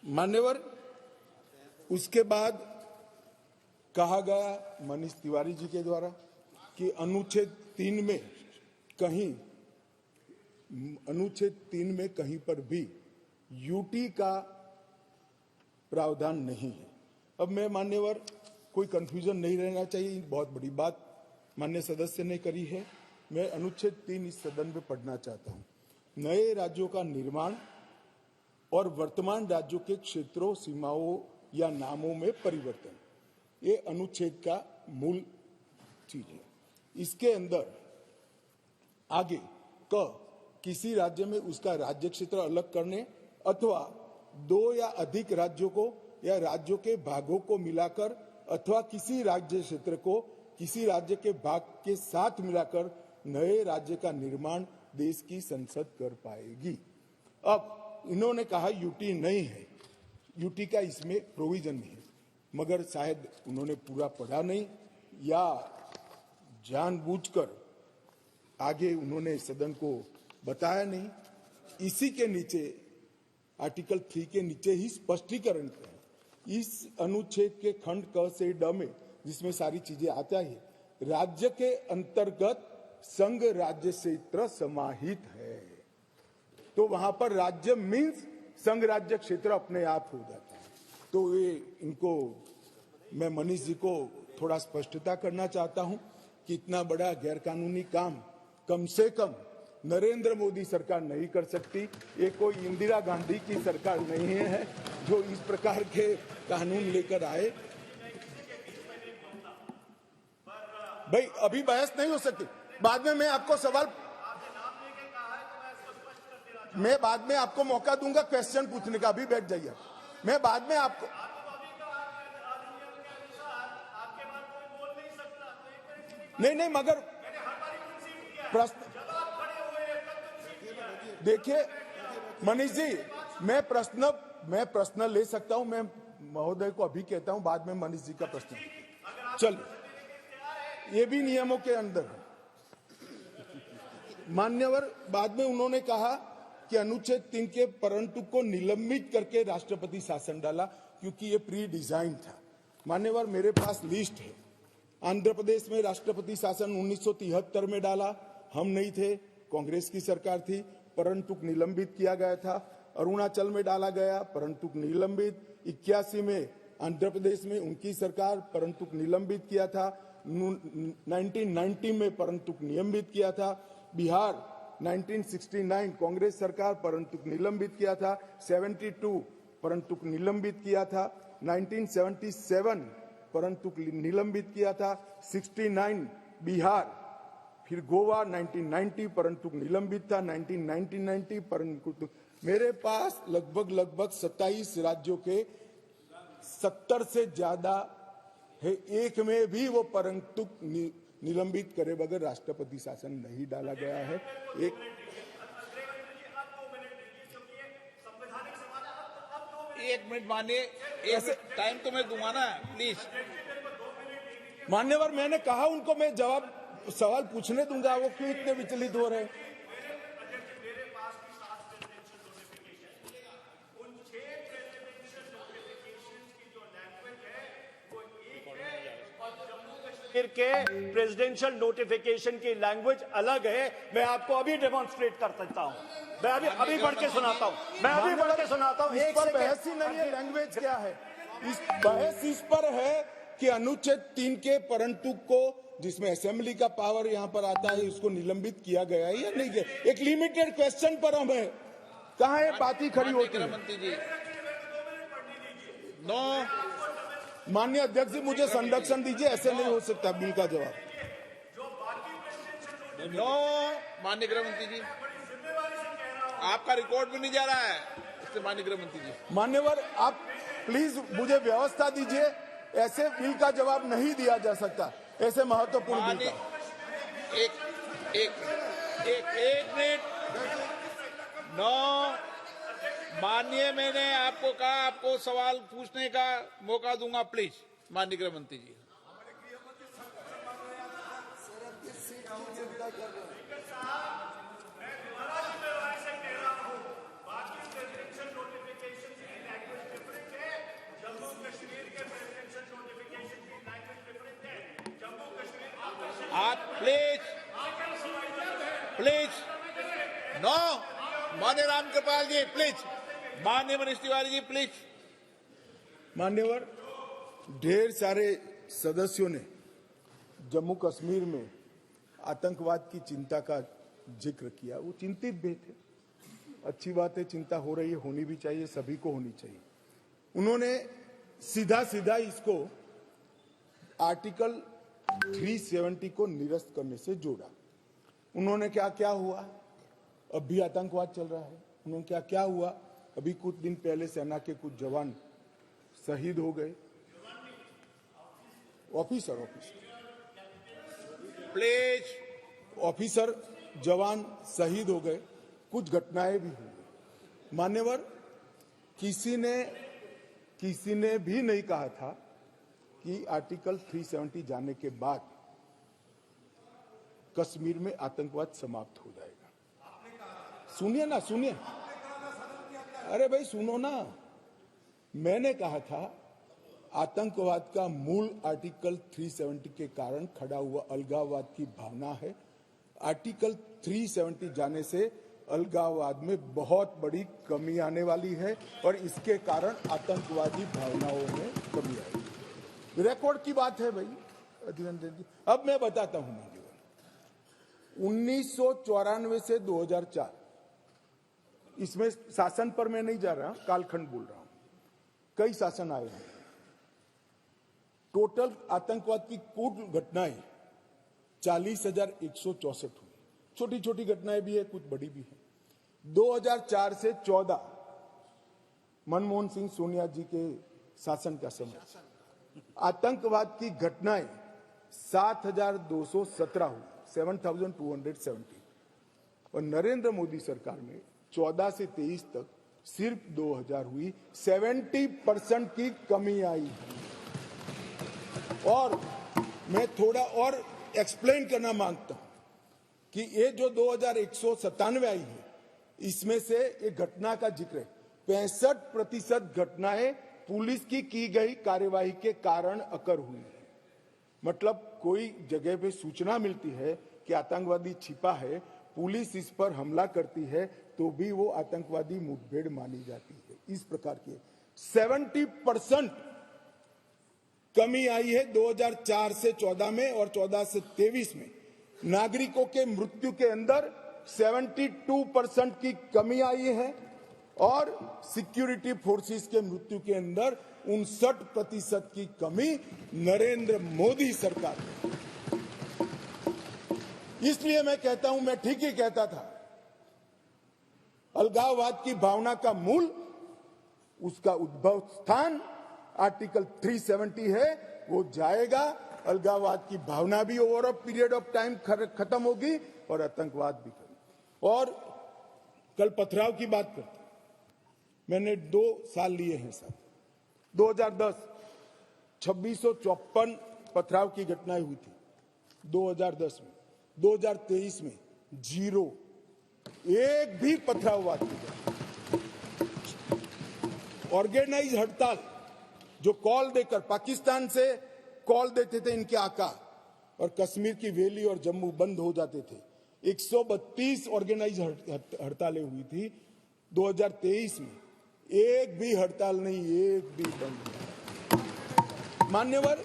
मान्यवर, उसके बाद कहा गया मनीष तिवारी जी के द्वारा कि अनुच्छेद 3 में कहीं पर भी यूटी का प्रावधान नहीं है। अब मैं मान्यवर, कोई कंफ्यूजन नहीं रहना चाहिए, बहुत बड़ी बात माननीय सदस्य ने करी है। मैं अनुच्छेद 3 इस सदन में पढ़ना चाहता हूं। नए राज्यों का निर्माण और वर्तमान राज्यों के क्षेत्रों, सीमाओं या नामों में परिवर्तन, ये अनुच्छेद का मूल चीज है। इसके अंदर आगे किसी राज्य में उसका राज्य क्षेत्र अलग करने अथवा 2 या अधिक राज्यों को या राज्यों के भागों को मिलाकर अथवा किसी राज्य क्षेत्र को किसी राज्य के भाग के साथ मिलाकर नए राज्य का निर्माण देश की संसद कर पाएगी। अब इन्होंने कहा यूटी नहीं है, यूटी का इसमें प्रोविजन नहीं है, मगर शायद उन्होंने पूरा पढ़ा नहीं या जानबूझकर आगे उन्होंने सदन को बताया नहीं। इसी के नीचे आर्टिकल 3 के नीचे ही स्पष्टीकरण है। इस अनुच्छेद के खंड क से ड में, जिसमें सारी चीजें आता है, राज्य के अंतर्गत संघ राज्य क्षेत्र समाहित है। तो वहां पर राज्य मीन्स संघ राज्य क्षेत्र अपने आप हो जाता है। तो ये इनको मैं मनीष जी को थोड़ा स्पष्टता करना चाहता हूं कि इतना बड़ा गैरकानूनी काम कम से कम नरेंद्र मोदी सरकार नहीं कर सकती। ये कोई इंदिरा गांधी की सरकार नहीं है जो इस प्रकार के कानून लेकर आए। भाई अभी बहस नहीं हो सकती, बाद में मैं आपको सवाल, मैं बाद में आपको मौका दूंगा क्वेश्चन पूछने का। अभी बैठ जाइए, मैं बाद में आपको नहीं मगर प्रश्न देखिए मनीष जी, मैं प्रश्न ले सकता हूं। मैं महोदय को अभी कहता हूं, बाद में मनीष जी का प्रश्न। चल, ये भी नियमों के अंदर है। मान्यवर, बाद में उन्होंने कहा कि अनुच्छेद 3 के परंतु को निलंबित करके राष्ट्रपति शासन डाला, क्योंकि ये प्री डिजाइन था। मान्यवर, मेरे पास लिस्ट है। आंध्र प्रदेश में राष्ट्रपति शासन 1973 में डाला, हम नहीं थे, कांग्रेस की सरकार थी, परंतु निलंबित किया गया था। अरुणाचल में डाला गया, परंतु निलंबित। 81 में आंध्र प्रदेश में उनकी सरकार, परंतु निलंबित किया था। 1990 में परंतु निलंबित किया था। बिहार 1969 कांग्रेस सरकार, परंतु निलंबित किया था। 72 परंतु निलंबित किया था। 1977 परंतु निलंबित किया था। 69 बिहार, फिर गोवा 1990 परंतु निलंबित था। 1990 परंतु मेरे पास लगभग 27 राज्यों के 70 से ज्यादा है, एक में भी वो परंतु निलंबित करे बगैर राष्ट्रपति शासन नहीं डाला गया है। एक एक मिनट मानिए, ऐसे टाइम तो मैं दूंगा ना, प्लीज। मान्यवर, मैंने कहा उनको मैं जवाब सवाल पूछने दूंगा, वो क्यों इतने विचलित हो रहे हैं? के प्रेसिडेंशियल नोटिफिकेशन की लैंग्वेज अलग है। मैं आपको अभी डेमोन्स्ट्रेट कर सकता हूं, मैं अभी पढ़ के सुनाता हूं, मैं अभी पढ़ के सुनाता हूं। इस पर बहस ही नहीं है, लैंग्वेज क्या है? इस बहस इस पर है कि अनुच्छेद 3 के परंतु को, जिसमें असेंबली का पावर यहां पर आता है, उसको निलंबित किया गया है या नहीं किया? एक लिमिटेड क्वेश्चन पर हम है, कहां है बात ही खड़ी होती है? मंत्री जी, नो। माननीय अध्यक्ष जी, मुझे संरक्षण दीजिए, ऐसे नहीं हो सकता बिल का जवाब। नो माननीय गृह मंत्री जी, आपका रिकॉर्ड भी नहीं जा रहा है इससे। माननीय गृह मंत्री जी, मान्यवर, आप प्लीज मुझे व्यवस्था दीजिए, ऐसे बिल का जवाब नहीं दिया जा सकता, ऐसे महत्वपूर्ण बिल का। एक मिनट। नो माननीय, मैंने आपको कहा आपको सवाल पूछने का मौका दूंगा, प्लीज। माननीय गृह मंत्री जी, आप प्लीज नो। माननीय रामकृपाल जी प्लीज, माननीय मनीष तिवारी जी प्लीज। मान्यवर, ढेर सारे सदस्यों ने जम्मू कश्मीर में आतंकवाद की चिंता का जिक्र किया, वो चिंतित भी थे। अच्छी बात है, चिंता हो रही है, होनी भी चाहिए, सभी को होनी चाहिए। उन्होंने सीधा सीधा इसको आर्टिकल 370 को निरस्त करने से जोड़ा। उन्होंने क्या क्या हुआ, अब भी आतंकवाद चल रहा है। उन्होंने क्या क्या हुआ, अभी कुछ दिन पहले सेना के कुछ जवान शहीद हो गए। ऑफिसर प्लीज ऑफिसर जवान शहीद हो गए, कुछ घटनाएं भी हुई। मान्यवर, किसी ने भी नहीं कहा था कि आर्टिकल 370 जाने के बाद कश्मीर में आतंकवाद समाप्त हो जाएगा। सुनिए ना, सुनिए, अरे भाई सुनो ना, मैंने कहा था आतंकवाद का मूल आर्टिकल 370 के कारण खड़ा हुआ अलगाववाद की भावना है। आर्टिकल 370 जाने से अलगाववाद में बहुत बड़ी कमी आने वाली है और इसके कारण आतंकवादी भावनाओं में कमी आएगी। रिकॉर्ड की बात है भाई, अभिनंदन जी। अब मैं बताता हूं, 1994 से 2004, इसमें शासन पर मैं नहीं जा रहा, कालखंड बोल रहा हूं, कई शासन आए हैं। टोटल आतंकवाद की कुल घटनाएं 40,164 हुई। छोटी छोटी घटनाएं भी है, कुछ बड़ी भी है। 2004 से 14 मनमोहन सिंह सोनिया जी के शासन का समय, आतंकवाद की घटनाएं 7,217 हुई, 7,270। और नरेंद्र मोदी सरकार में 14 से 23 तक सिर्फ 2,000 हुई, 70% की कमी आई है। और मैं थोड़ा और एक्सप्लेन करना मांगता हूं कि ये जो 2,197 आई है, इसमें से एक घटना का जिक्र है। 65% घटनाएं पुलिस की गई कार्यवाही के कारण अकर हुई है। मतलब कोई जगह पे सूचना मिलती है कि आतंकवादी छिपा है, पुलिस इस पर हमला करती है तो भी वो आतंकवादी मुठभेड़ मानी जाती है। इस प्रकार की 70% कमी आई है 2004 से 14 में, और 14 से 23 में नागरिकों के मृत्यु के अंदर 72% की कमी आई है, और सिक्योरिटी फोर्सेस के मृत्यु के अंदर 59% की कमी नरेंद्र मोदी सरकार में। इसलिए मैं कहता हूं, मैं ठीक ही कहता था, अलगाववाद की भावना का मूल, उसका उद्भव स्थान आर्टिकल 370 है, वो जाएगा। अलगाववाद की भावना भी over a period of time खत्म होगी और आतंकवाद भी खत्म। और कल पथराव की बात करते, मैंने 2 साल लिए हैं साहब। 2010 2654 पथराव की घटनाएं हुई थी 2010 में। 2023 में 0, एक भी पथराव हुआ था। ऑर्गेनाइज हड़ताल जो कॉल देकर पाकिस्तान से कॉल देते थे इनके आका, और कश्मीर की वैली और जम्मू बंद हो जाते थे। 132 ऑर्गेनाइज हड़तालें हुई थी 2023 में, एक भी हड़ताल नहीं, एक भी बंद नहीं। मान्यवर,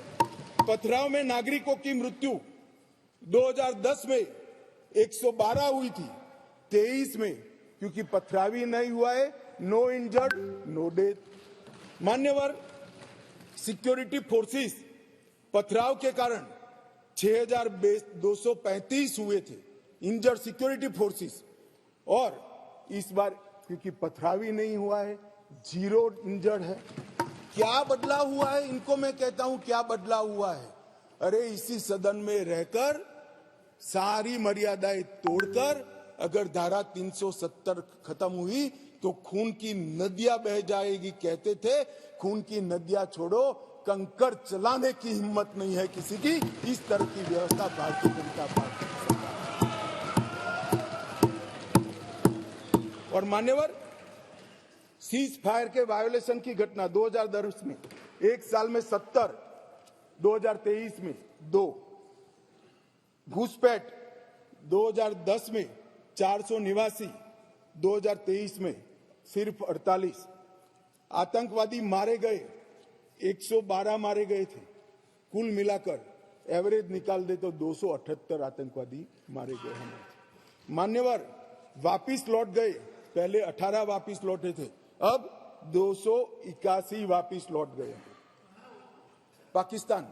पथराव में नागरिकों की मृत्यु 2010 में 112 हुई थी, 23 में क्योंकि पथरावी नहीं हुआ है, नो इंजर्ड नो डेथ। मान्यवर, सिक्योरिटी फोर्सेस पथराव के कारण 6235 हुए थे इंजर्ड सिक्योरिटी फोर्सेस, और इस बार क्योंकि पथरावी नहीं हुआ है 0 इंजर्ड है। क्या बदला हुआ है? इनको मैं कहता हूं क्या बदला हुआ है? अरे इसी सदन में रहकर सारी मर्यादाएं तोड़कर अगर धारा 370 खत्म हुई तो खून की नदियां बह जाएगी कहते थे। खून की नदियां छोड़ो, कंकड़ चलाने की हिम्मत नहीं है किसी की। इस तरह की व्यवस्था भारतीय जनता पार्टी की सरकार। और मान्यवर, सीज फायर के वायोलेशन की घटना 2010 में एक साल में 70, 2023 में 2, घुसपैठ 2010 में 489, 2023 में सिर्फ 48, आतंकवादी मारे गए 112 मारे गए थे, कुल मिलाकर एवरेज निकाल दे तो 278 आतंकवादी मारे गए हमारे। मान्यवर, वापिस लौट गए, पहले 18 वापिस लौटे थे, अब 281 वापिस लौट गए। पाकिस्तान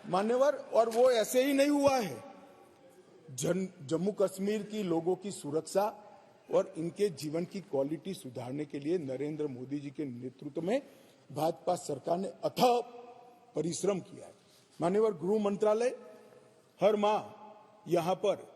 मान्यवर, और वो ऐसे ही नहीं हुआ है। जम्मू कश्मीर की लोगों की सुरक्षा और इनके जीवन की क्वालिटी सुधारने के लिए नरेंद्र मोदी जी के नेतृत्व में भाजपा सरकार ने अथक परिश्रम किया है। मान्यवर, गृह मंत्रालय हर माह यहां पर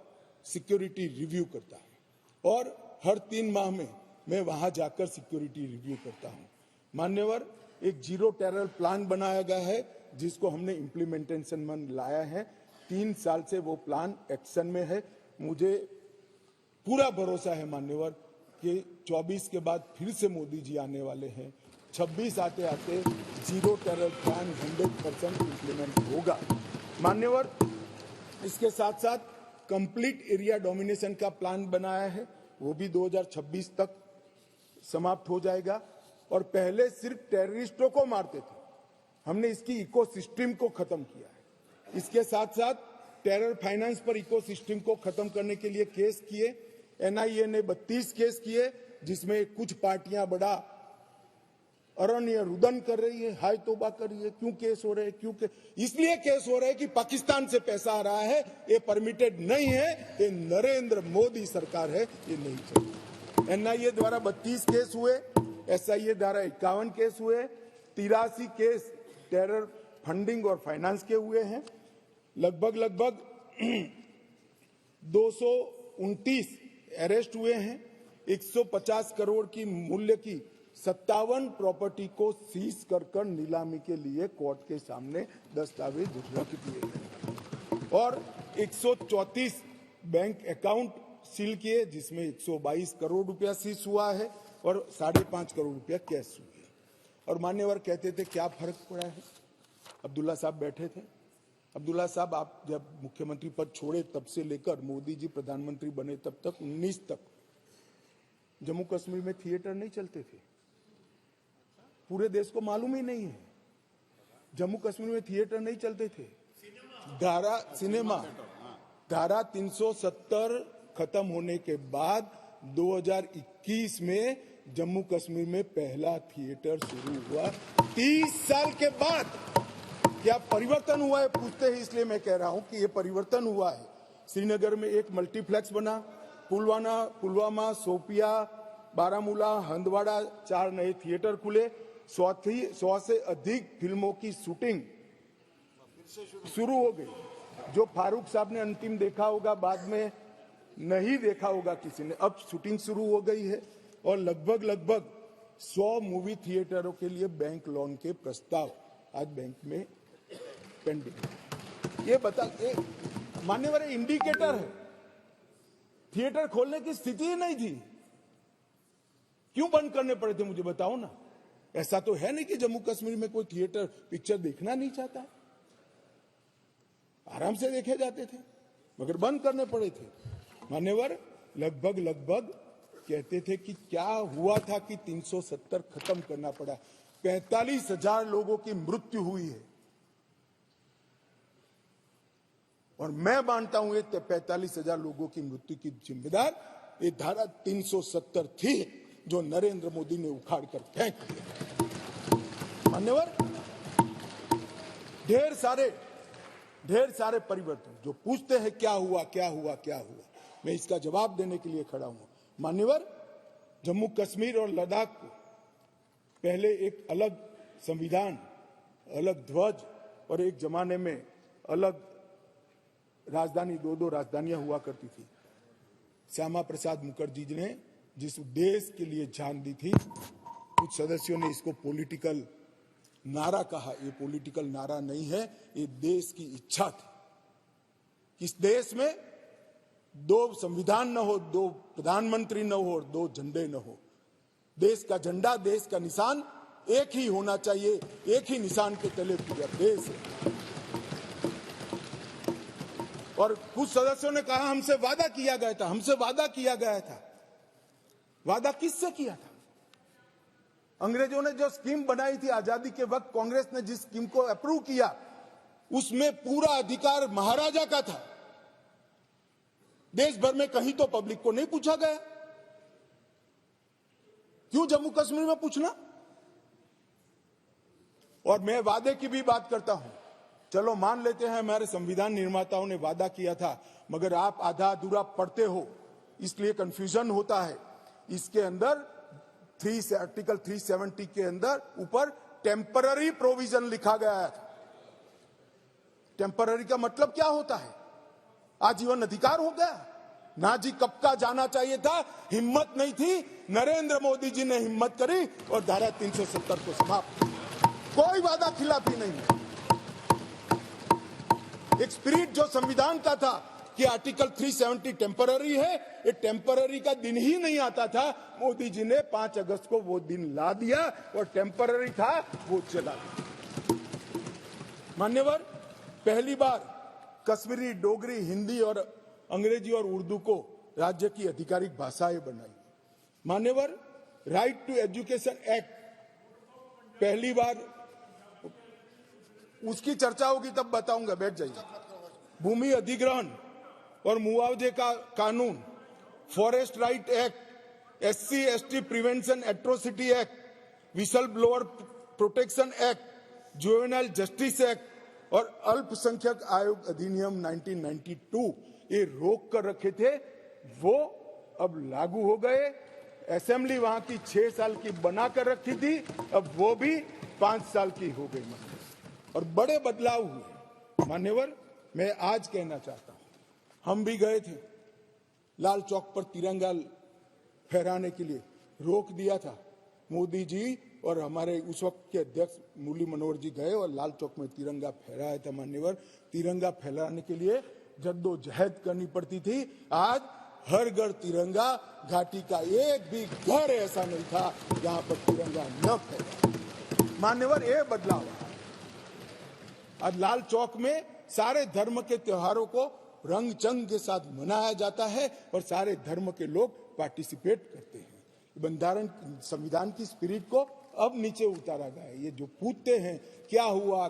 सिक्योरिटी रिव्यू करता है और हर 3 माह में मैं वहां जाकर सिक्योरिटी रिव्यू करता हूं। मान्यवर, एक 0 टेरर प्लान बनाया गया है जिसको हमने इम्प्लीमेंटेशन में लाया है। 3 साल से वो प्लान एक्शन में है। मुझे पूरा भरोसा है मान्यवर कि 24 के बाद फिर से मोदी जी आने वाले हैं। 26 आते आते 0 टेरर प्लान 100% इम्प्लीमेंट होगा। मान्यवर, इसके साथ साथ कंप्लीट एरिया डोमिनेशन का प्लान बनाया है, वो भी 2026 तक समाप्त हो जाएगा। और पहले सिर्फ टेररिस्टों को मारते थे, हमने इसकी इकोसिस्टम को खत्म किया है। इसके साथ साथ टेरर फाइनेंस पर इकोसिस्टम को खत्म करने के लिए केस किए। एनआईए ने 32 केस किए, जिसमें कुछ पार्टियां बड़ा अरण्य रुदन कर रही है, हाय तौबा कर रही है। क्यों केस हो रहे हैं? क्यों इसलिए केस हो रहे हैं कि पाकिस्तान से पैसा आ रहा है, ये परमिटेड नहीं है, ये नरेंद्र मोदी सरकार है, ये नहीं चाहिए। एनआईए द्वारा 32 केस हुए, एसआईए द्वारा 51 केस हुए, 83 केस टेरर फंडिंग और फाइनेंस के हुए हैं। लगभग 229 अरेस्ट हुए हैं। 150 करोड़ की मूल्य की 57 प्रॉपर्टी को सीज कर नीलामी के लिए कोर्ट के सामने दस्तावेज रख दिए गए और 134 बैंक अकाउंट सील किए, जिसमें 122 करोड़ रुपया सीज हुआ है और 5.5 करोड़ रुपया कैश हुए। और मान्यवर कहते थे क्या फर्क पड़ा है? अब्दुल्ला साहब बैठे थे। अब्दुल्ला साहब, आप जब मुख्यमंत्री पद छोड़े तब से लेकर मोदी जी प्रधानमंत्री बने तब तक 19 तक जम्मू कश्मीर में थिएटर नहीं चलते थे। पूरे देश को मालूम ही नहीं है, जम्मू कश्मीर में थिएटर नहीं चलते थे। धारा 370 खत्म होने के बाद 2021 में जम्मू कश्मीर में पहला थिएटर शुरू हुआ। 30 साल के बाद क्या परिवर्तन हुआ है पूछते हैं, इसलिए मैं कह रहा हूं कि ये परिवर्तन हुआ है। श्रीनगर में एक मल्टीप्लेक्स बना, पुलवामा, शोपिया, बारामूला, हंदवाड़ा 4 नए थिएटर खुले। 100 से अधिक फिल्मों की शूटिंग शुरू हो गई। जो फारूक साहब ने अंतिम देखा होगा, बाद में नहीं देखा होगा किसी ने, अब शूटिंग शुरू हो गई है और लगभग 100 मूवी थिएटरों के लिए बैंक लोन के प्रस्ताव आज बैंक में पेंडिंग। ये मान्यवर इंडिकेटर है, थिएटर खोलने की स्थिति ही नहीं थी, क्यों बंद करने पड़े थे मुझे बताओ ना। ऐसा तो है नहीं कि जम्मू कश्मीर में कोई थिएटर पिक्चर देखना नहीं चाहता, आराम से देखे जाते थे, मगर बंद करने पड़े थे। मान्यवर लगभग कहते थे कि क्या हुआ था कि 370 खत्म करना पड़ा, 45,000 लोगों की मृत्यु हुई है। और मैं मानता हूं ये 45,000 लोगों की मृत्यु की जिम्मेदार ये धारा 370 थी, जो नरेंद्र मोदी ने उखाड़ कर फेंक दिया। मान्यवर ढेर सारे परिवर्तन, जो पूछते हैं क्या हुआ, मैं इसका जवाब देने के लिए खड़ा हूं। मान्यवर जम्मू कश्मीर और लद्दाख को पहले एक अलग संविधान, अलग ध्वज और एक जमाने में अलग राजधानी, दो राजधानियां हुआ करती थी। श्यामा प्रसाद मुखर्जी जी ने जिस देश के लिए जान दी थी, कुछ सदस्यों ने इसको पॉलिटिकल नारा कहा। ये पॉलिटिकल नारा नहीं है, ये देश की इच्छा थी। इस देश में 2 संविधान न हो, 2 प्रधानमंत्री न हो और 2 झंडे न हो। देश का झंडा, देश का निशान एक ही होना चाहिए, एक ही निशान के तले पूरा देश है। और कुछ सदस्यों ने कहा हमसे वादा किया गया था। वादा किससे किया था? अंग्रेजों ने जो स्कीम बनाई थी आजादी के वक्त, कांग्रेस ने जिस स्कीम को अप्रूव किया, उसमें पूरा अधिकार महाराजा का था। देश भर में कहीं तो पब्लिक को नहीं पूछा गया, क्यों जम्मू कश्मीर में पूछना? और मैं वादे की भी बात करता हूं, चलो मान लेते हैं हमारे संविधान निर्माताओं ने वादा किया था, मगर आप आधा अधूरा पढ़ते हो, इसलिए कंफ्यूजन होता है। इसके अंदर आर्टिकल 370 के अंदर ऊपर टेम्पररी प्रोविजन लिखा गया है। टेम्पररी का मतलब क्या होता है? आजीवन अधिकार हो गया ना जी। कब का जाना चाहिए था, हिम्मत नहीं थी, नरेंद्र मोदी जी ने हिम्मत करी और धारा 370 को समाप्त। कोई वादा खिलाफी नहीं है। एक स्पिरिट जो संविधान का था कि आर्टिकल 370 टेम्पररी है, ये टेम्पररी का दिन ही नहीं आता था। मोदी जी ने 5 अगस्त को वो दिन ला दिया और टेम्पररी था वो चला दिया। मान्यवर पहली बार कश्मीरी, डोगरी, हिंदी और अंग्रेजी और उर्दू को राज्य की आधिकारिक भाषाएं बनाई। मान्यवर राइट टू एजुकेशन एक्ट पहली बार, उसकी चर्चा होगी तब बताऊंगा, बैठ जाइए। भूमि अधिग्रहण और मुआवजे का कानून, forest right act, SC ST prevention atrocity act, whistle blower protection act, juvenile justice act और अल्पसंख्यक आयोग अधिनियम 1992 ये रोक कर रखे थे, वो अब लागू हो गए। असेंबली वहां की 6 साल की बना कर रखी थी, अब वो भी 5 साल की हो गई। और बड़े बदलाव हुए। मान्यवर मैं आज कहना चाहता हूं, हम भी गए थे लाल चौक पर तिरंगा फहराने के लिए, रोक दिया था मोदी जी और हमारे उस वक्त के अध्यक्ष मुरली मनोहर जी गए और लाल चौक में तिरंगा फहराया था। मान्यवर तिरंगा फहराने के लिए जद्दोजहद करनी पड़ती थी। आज हर घर तिरंगा, घाटी का एक भी घर ऐसा नहीं था जहां पर तिरंगा न फहरा। मान्यवर ये बदलाव आज लाल चौक में सारे धर्म के त्योहारों को रंग चंग के साथ मनाया जाता है और सारे धर्म के लोग पार्टिसिपेट करते हैं। बंधारण संविधान की स्पिरिट को अब नीचे उतारा गया है। ये जो पूछते हैं क्या हुआ,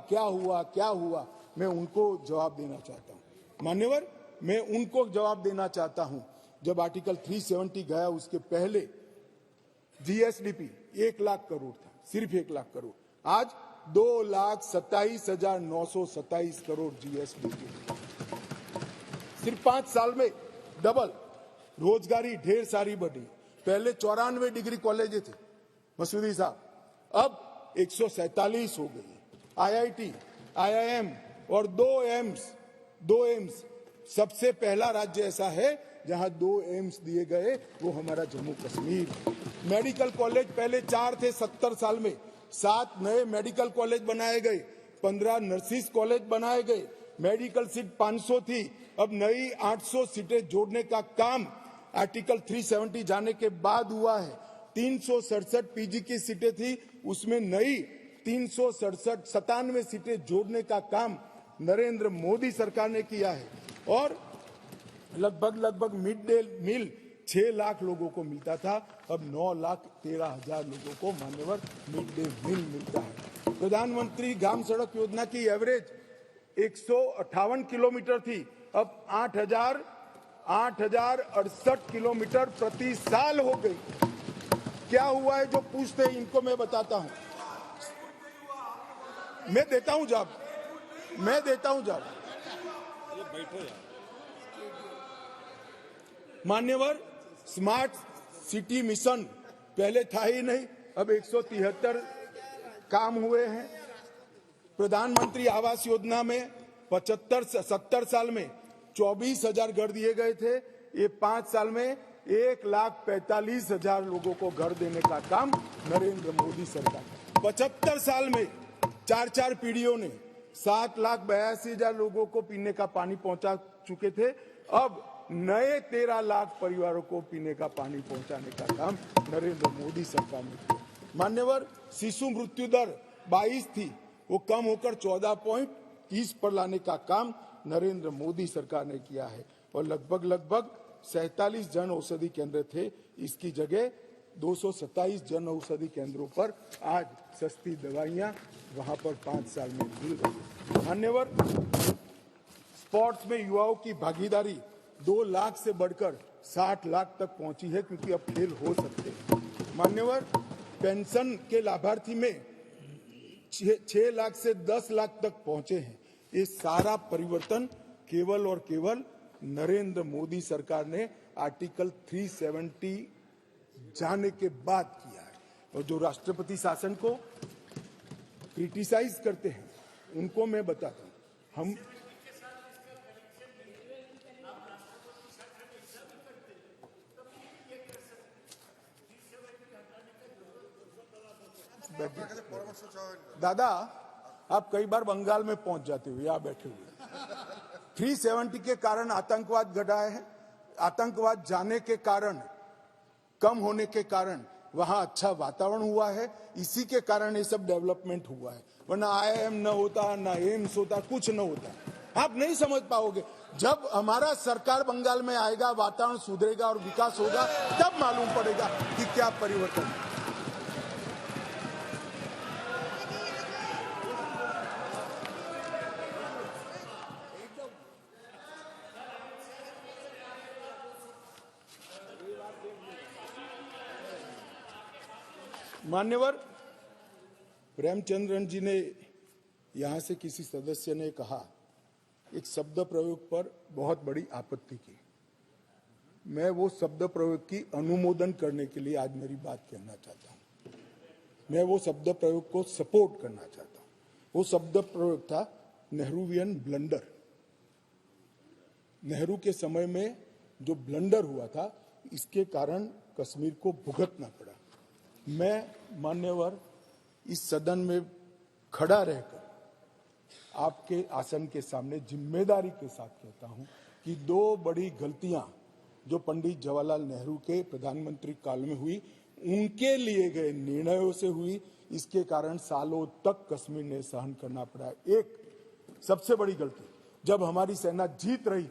मैं उनको जवाब देना चाहता हूं। मान्यवर मैं उनको जवाब देना चाहता हूं, जब आर्टिकल 370 गया उसके पहले जीएसडीपी 1 लाख करोड़ था, सिर्फ 1 लाख करोड़, आज 2,27,927 करोड़ जीएसडीपी, सिर्फ 5 साल में डबल। रोजगारी ढेर सारी बढ़ी। पहले 94 डिग्री कॉलेज थे मसूदी साहब, अब 147 हो गई। IIT, IIM और 2 एम्स 2 एम्स, सबसे पहला राज्य ऐसा है जहां 2 एम्स दिए गए, वो हमारा जम्मू कश्मीर। मेडिकल कॉलेज पहले 4 थे 70 साल में, 7 नए मेडिकल कॉलेज बनाए गए, 15 नर्सिस कॉलेज बनाए गए, मेडिकल सीट 500 थी, अब नई 800 सीटें जोड़ने का काम आर्टिकल 370 जाने के बाद हुआ है। 367 पीजी की सीटें थी, उसमें नई 397 सीटें जोड़ने का काम नरेंद्र मोदी सरकार ने किया है। और लगभग मिड डे मील 6 लाख लोगों को मिलता था, अब 9,13,000 लोगों को मान्यवर मिड डे मील मिलता है। प्रधानमंत्री ग्राम सड़क योजना की एवरेज 158 किलोमीटर थी, अब 8,068 किलोमीटर प्रति साल हो गई। क्या हुआ है जो पूछते हैं, इनको मैं बताता हूं। मैं देता हूं जवाब। मान्यवर, स्मार्ट सिटी मिशन पहले था ही नहीं, अब 173 काम हुए हैं। प्रधानमंत्री आवास योजना में 70 साल में 24,000 घर दिए गए थे, ये 5 साल में 1,45,000 लोगों को घर देने का काम नरेंद्र मोदी सरकार। 75 साल में 4 पीढ़ियों ने 7,82,000 लोगों को पीने का पानी पहुंचा चुके थे, अब नए 13 लाख परिवारों को पीने का पानी पहुंचाने का काम नरेंद्र मोदी सरकार ने किया। मान्यवर, शिशु मृत्यु दर 22 थी, वो कम होकर 14.30 पर लाने का काम नरेंद्र मोदी सरकार ने किया है। और लगभग 47 जन औषधि केंद्र थे, इसकी जगह 227 जन औषधि केंद्रों पर आज सस्ती दवाइयां वहां पर 5 साल में मिल गई। मान्यवर, स्पोर्ट्स में युवाओं की भागीदारी 2 लाख से बढ़कर 60 लाख तक पहुंची है, क्योंकि अब खेल हो सकते हैं। मान्यवर, पेंशन के लाभार्थी में 6 लाख से 10 लाख तक पहुंचे हैं। ये सारा परिवर्तन केवल और केवल नरेंद्र मोदी सरकार ने आर्टिकल 370 जाने के बाद किया है। और जो राष्ट्रपति शासन को क्रिटिसाइज करते हैं, उनको मैं बताता हूं, हम दादा, आप कई बार बंगाल में पहुंच जाते हो, यहां बैठे हुए। 370 के कारण आतंकवाद घटा है, आतंकवाद जाने के कारण, कम होने के कारण वहां अच्छा वातावरण हुआ है, इसी के कारण ये सब डेवलपमेंट हुआ है। वरना IIM न होता, ना एम्स होता, कुछ न होता। आप नहीं समझ पाओगे, जब हमारा सरकार बंगाल में आएगा, वातावरण सुधरेगा और विकास होगा, तब मालूम पड़ेगा कि क्या परिवर्तन है। मान्यवर, प्रेमचंद्रन जी ने यहां से किसी सदस्य ने कहा, एक शब्द प्रयोग पर बहुत बड़ी आपत्ति की। मैं वो शब्द प्रयोग की अनुमोदन करने के लिए आज मेरी बात कहना चाहता हूं। मैं वो शब्द प्रयोग को सपोर्ट करना चाहता हूं। वो शब्द प्रयोग था नेहरूवियन ब्लंडर। नेहरू के समय में जो ब्लंडर हुआ था, इसके कारण कश्मीर को भुगतना पड़ा। मैं मान्यवर इस सदन में खड़ा रहकर आपके आसन के सामने जिम्मेदारी के साथ कहता हूं कि 2 बड़ी गलतियां जो पंडित जवाहरलाल नेहरू के प्रधानमंत्री काल में हुई, उनके लिए गए निर्णयों से हुई, इसके कारण सालों तक कश्मीर ने सहन करना पड़ा। एक सबसे बड़ी गलती, जब हमारी सेना जीत रही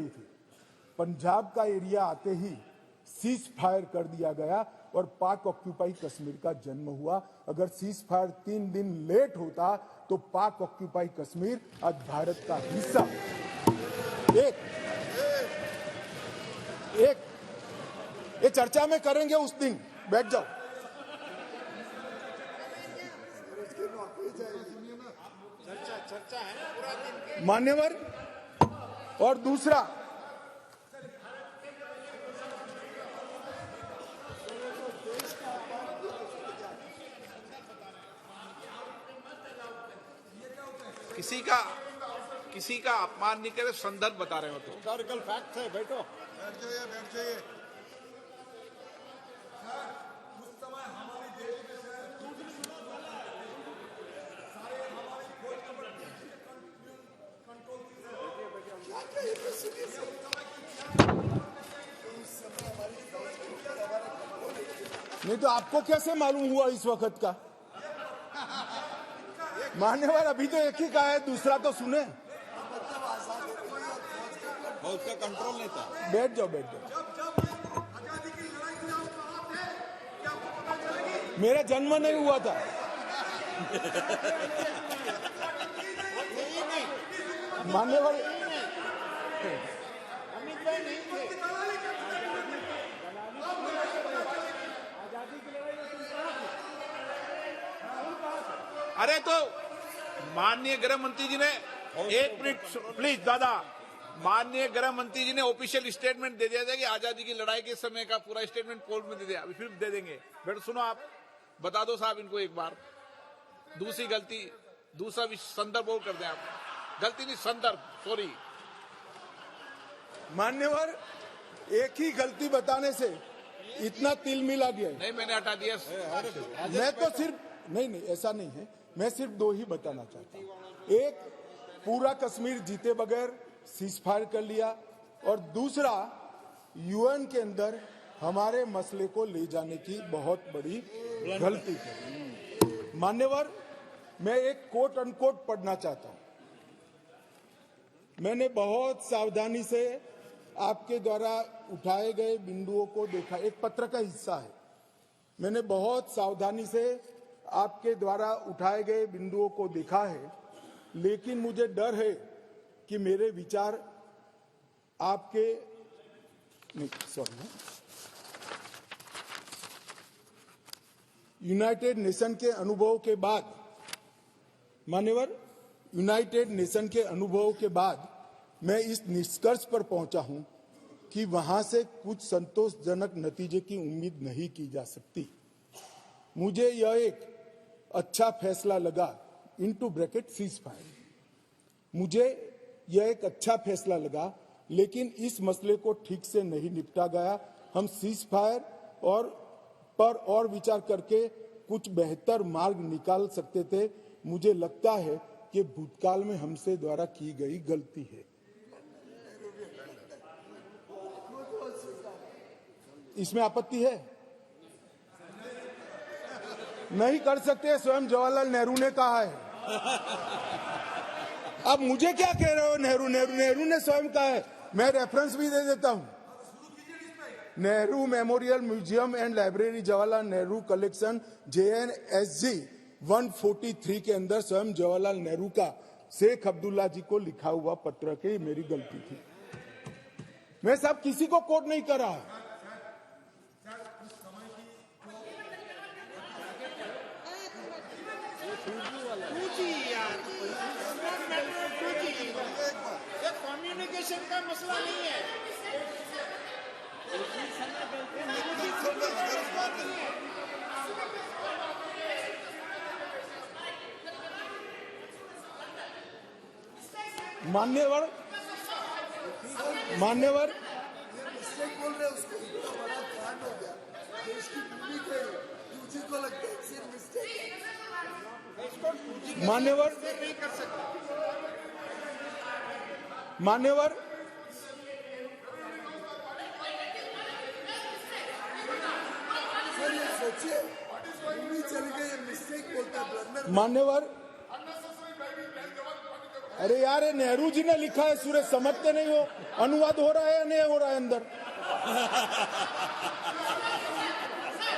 थी, पंजाब का एरिया आते ही सीज फायर कर दिया गया और पाक ऑक्यूपाई कश्मीर का जन्म हुआ। अगर सीज फायर 3 दिन लेट होता तो पाक ऑक्यूपाई कश्मीर आज भारत का हिस्सा। ये चर्चा में करेंगे उस दिन, बैठ जाओ। मान्यवर, और दूसरा, किसी का किसी का अपमान नहीं करे, संदर्भ बता रहे हो तो। हिस्टोरिकल फैक्ट है, बैठो। नहीं तो आपको कैसे मालूम हुआ इस वक्त का? मान्यवर अभी तो एक ही का है, दूसरा तो सुने। और उसका कंट्रोल नहीं था। बैठ जाओ, बैठ जाओ। मेरा जन्म नहीं हुआ था। मान्यवर अरे तो माननीय गृह मंत्री जी ने, एक मिनट प्लीज दादा, माननीय गृह मंत्री जी ने ऑफिशियल स्टेटमेंट दे दिया था कि आजादी की लड़ाई के समय का पूरा स्टेटमेंट पोल में दे दिया, अभी फिर दे देंगे। बेटा सुनो, आप बता दो साहब इनको एक बार। दूसरी गलती, दूसरा संदर्भ और कर दें आप। गलती नहीं, संदर्भ, सॉरी। मान्यवर एक ही गलती बताने से इतना तिल मिला गया। नहीं, मैंने हटा दिया। मैं तो सिर्फ नहीं, ऐसा नहीं है। मैं सिर्फ दो ही बताना चाहता हूँ। एक, पूरा कश्मीर जीते बगैर सीज फायर कर लिया, और दूसरा, यूएन के अंदर हमारे मसले को ले जाने की बहुत बड़ी गलती की। मान्यवर, मैं एक कोट अनकोट पढ़ना चाहता हूँ। मैंने बहुत सावधानी से आपके द्वारा उठाए गए बिंदुओं को देखा। एक पत्र का हिस्सा है। मैंने बहुत सावधानी से आपके द्वारा उठाए गए बिंदुओं को देखा है, लेकिन मुझे डर है कि मेरे विचार आपके यूनाइटेड नेशन के अनुभव के बाद, मान्यवर, यूनाइटेड नेशन के अनुभव के बाद मैं इस निष्कर्ष पर पहुंचा हूं कि वहां से कुछ संतोषजनक नतीजे की उम्मीद नहीं की जा सकती। मुझे यह एक अच्छा फैसला लगा, इनटू ब्रैकेट सीज फायर। मुझे यह एक अच्छा फैसला लगा, लेकिन इस मसले को ठीक से नहीं निपटा गया। हम सीज फायर और विचार करके कुछ बेहतर मार्ग निकाल सकते थे। मुझे लगता है कि भूतकाल में हमसे द्वारा की गई गलती है। इसमें आपत्ति है? नहीं कर सकते, स्वयं जवाहरलाल नेहरू ने कहा है। अब मुझे क्या कह रहे हो? नेहरू ने स्वयं कहा है। मैं रेफरेंस भी दे देता हूं। Nehru memorial museum and library, Jawaharlal Nehru collection, JNSG 143 के अंदर स्वयं जवाहरलाल नेहरू का शेख अब्दुल्ला जी को लिखा हुआ पत्र के मेरी गलती थी। मैं साहब किसी को कोट नहीं कर रहा। कम्युनिकेशन का मसला नहीं है। मान्यवर बोल रहे उसको इतना बड़ा कांड हो गया, देश की भूमि गई, तुझे को लगता है सिर्फ मिस्टेक है। मान्यवर सर ये सोचिए, भूमि चली गई, मिस्टेक बोलता है, ब्लंडर। मान्यवर, अरे यार, ये नेहरू जी ने लिखा है, सूरज समझते नहीं हो? अनुवाद हो रहा है या नहीं हो रहा है अंदर?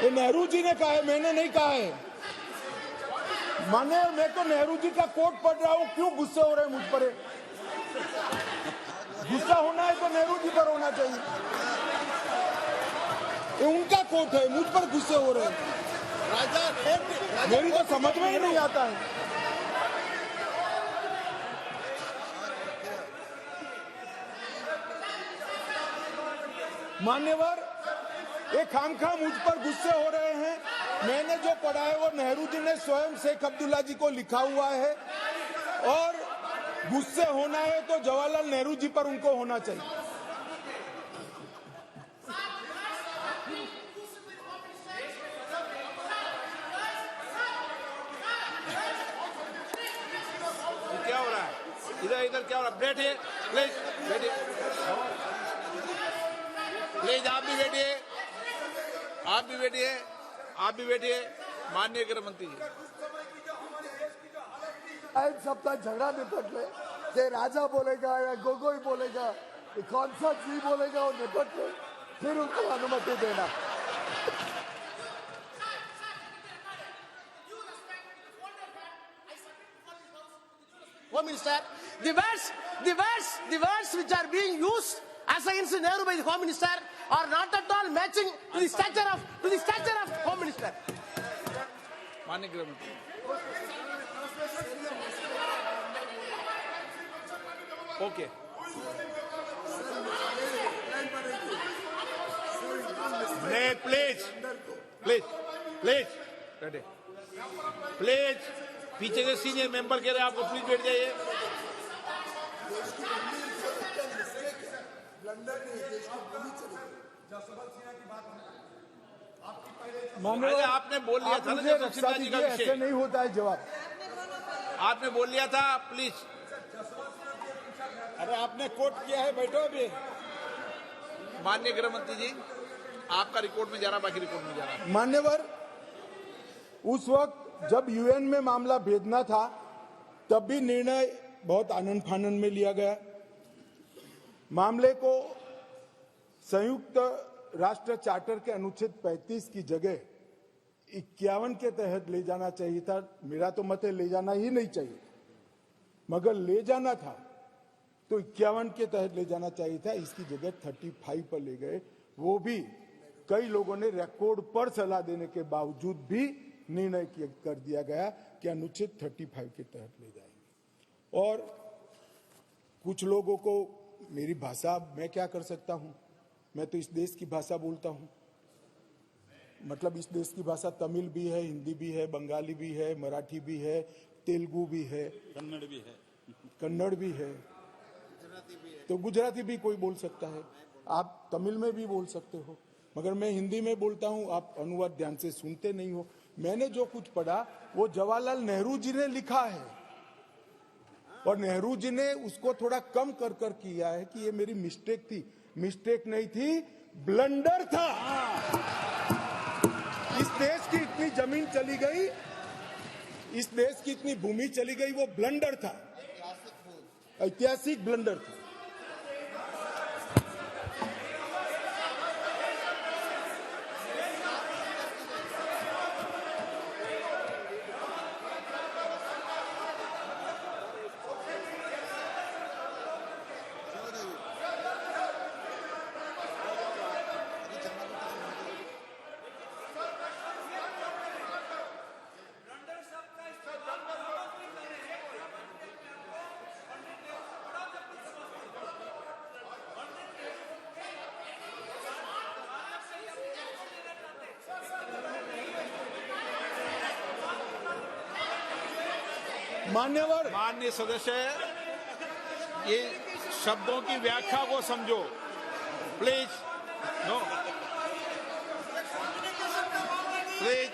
ये नेहरू जी ने कहा है, मैंने नहीं कहा है। माने मैं तो नेहरू जी का कोट पढ़ रहा हूं, क्यों गुस्से हो रहे हैं मुझ पर? गुस्सा होना है तो नेहरू जी पर होना चाहिए। ये उनका कोट है, मुझ पर गुस्से हो रहे हैं। मेरी तो समझ में ही नहीं आता है। मान्यवर, ये खामखा मुझ पर गुस्से हो रहे हैं। मैंने जो पढ़ा है वो नेहरू जी ने स्वयं शेख अब्दुल्ला जी को लिखा हुआ है, और गुस्से होना है तो जवाहरलाल नेहरू जी पर उनको होना चाहिए। क्या हो रहा है इधर इधर क्या हो रहा है? बैठिए प्लीज, बैठिए प्लीज, आप भी बैठिए, आप भी बैठिए, आप भी बैठिए। माननीय गृह मंत्री जी, एक सप्ताह झगड़ा निपट ले, कि राजा बोलेगा या गोगोई बोलेगा, कौन सा जी बोलेगा वो निपट ले, फिर उनको अनुमति देना। Home Minister, the words which are being used as against Nehru by the Home Minister are not at all matching to the stature of Home Minister. माननीय गृह मंत्री, ओके नहीं, प्लीज प्लीज प्लीज बैठे, प्लीज। पीछे के senior member कह रहे हैं आपको प्लीज बैठ जाइए। माननीय आपने बोल लिया था ना मुझे जब रक्षा सिन्हा जी का दीजिए, विषय, ऐसे नहीं होता है जवाब। आपने बोल लिया था, प्लीज। अरे आपने कोट किया है, बैठो अभी। माननीय गृह मंत्री जी, आपका रिकॉर्ड में जा रहा, बाकी रिकॉर्ड में जा रहा। मान्यवर, उस वक्त जब यूएन में मामला भेजना था तब भी निर्णय बहुत आनंद फानन में लिया गया। मामले को संयुक्त राष्ट्र चार्टर के अनुच्छेद 35 की जगह 51 के तहत ले जाना चाहिए था। मेरा तो मत है ले जाना ही नहीं चाहिए, मगर ले जाना था तो 51 के तहत ले जाना चाहिए था। इसकी जगह 35 पर ले गए। वो भी कई लोगों ने रिकॉर्ड पर सलाह देने के बावजूद भी निर्णय कर दिया गया कि अनुच्छेद 35 के तहत ले जाएंगे। और कुछ लोगों को मेरी भाषा, मैं क्या कर सकता हूं, मैं तो इस देश की भाषा बोलता हूं। मतलब इस देश की भाषा तमिल भी है, हिंदी भी है, बंगाली भी है, मराठी भी है, तेलुगु भी है, कन्नड़ भी है, तो गुजराती भी कोई बोल सकता है। आप तमिल में भी बोल सकते हो, मगर मैं हिंदी में बोलता हूं। आप अनुवाद ध्यान से सुनते नहीं हो। मैंने जो कुछ पढ़ा वो जवाहरलाल नेहरू जी ने लिखा है, और नेहरू जी ने उसको थोड़ा कम कर किया है कि ये मेरी मिस्टेक थी। मिस्टेक नहीं थी, ब्लंडर था। इस देश की इतनी जमीन चली गई, इस देश की इतनी भूमि चली गई, वो ब्लंडर था, ऐतिहासिक ब्लंडर था। मान्यवर, माननीय सदस्य, ये शब्दों की व्याख्या को समझो प्लीज। नो प्लीज,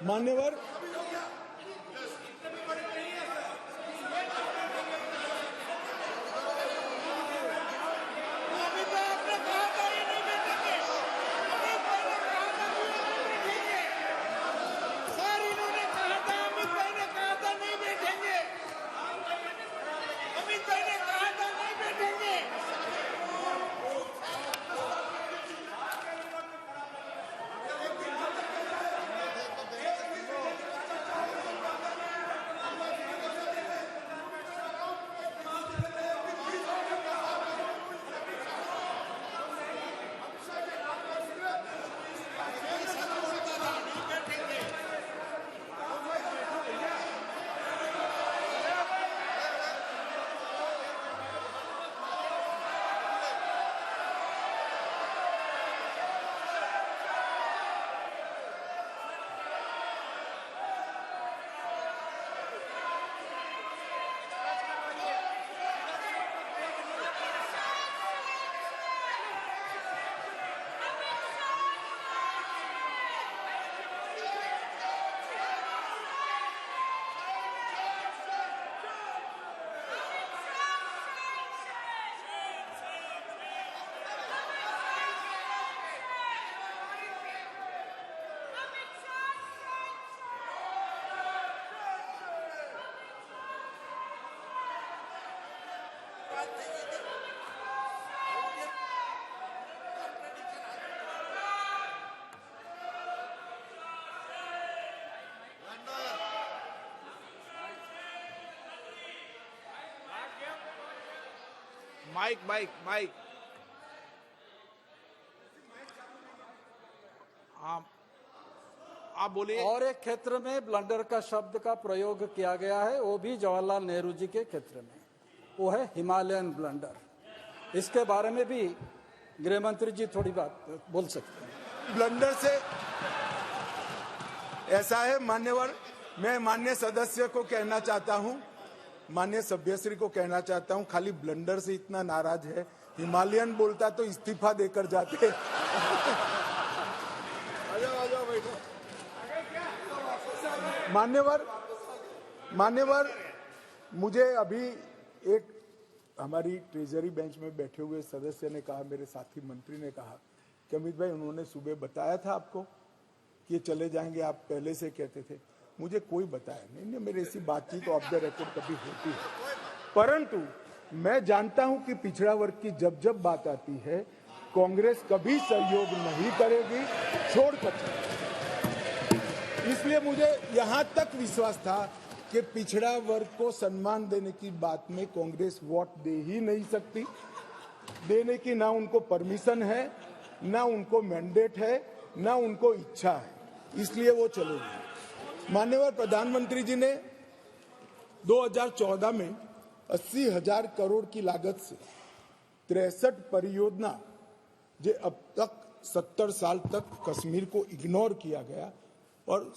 मान्यवर, माइक माइक माइक आप बोलिए। और एक क्षेत्र में ब्लंडर का शब्द का प्रयोग किया गया है, वो भी जवाहरलाल नेहरू जी के क्षेत्र में, वो है हिमालयन ब्लंडर। इसके बारे में भी गृह मंत्री जी थोड़ी बात बोल सकते हैं। ब्लंडर से ऐसा है मान्यवर, मैं माननीय सदस्य को कहना चाहता हूं, माननीय सभ्यश्री को कहना चाहता हूं, खाली ब्लंडर से इतना नाराज है, हिमालयन बोलता तो इस्तीफा देकर जाते। मान्यवर, मुझे अभी एक हमारी ट्रेजरी बेंच में बैठे हुए सदस्य ने कहा, मेरे साथी मंत्री ने कहा कि अमित भाई उन्होंने सुबह बताया था आपको कि चले जाएंगे, आप पहले से कहते थे। मुझे कोई बताया नहीं, मेरी ऐसी बातचीत ऑफ द रिकॉर्ड कभी होती है, परंतु मैं जानता हूं कि पिछड़ा वर्ग की जब जब बात आती है कांग्रेस कभी सहयोग नहीं करेगी, छोड़कर। इसलिए मुझे यहां तक विश्वास था कि पिछड़ा वर्ग को सम्मान देने की बात में कांग्रेस वोट दे ही नहीं सकती, देने की ना उनको परमिशन है, ना उनको मैंडेट है, ना उनको इच्छा है, इसलिए वो चलेगी। माननीय प्रधानमंत्री जी ने 2014 में 80,000 करोड़ की लागत से 63 परियोजना जो अब तक 70 साल तक कश्मीर को इग्नोर किया गया और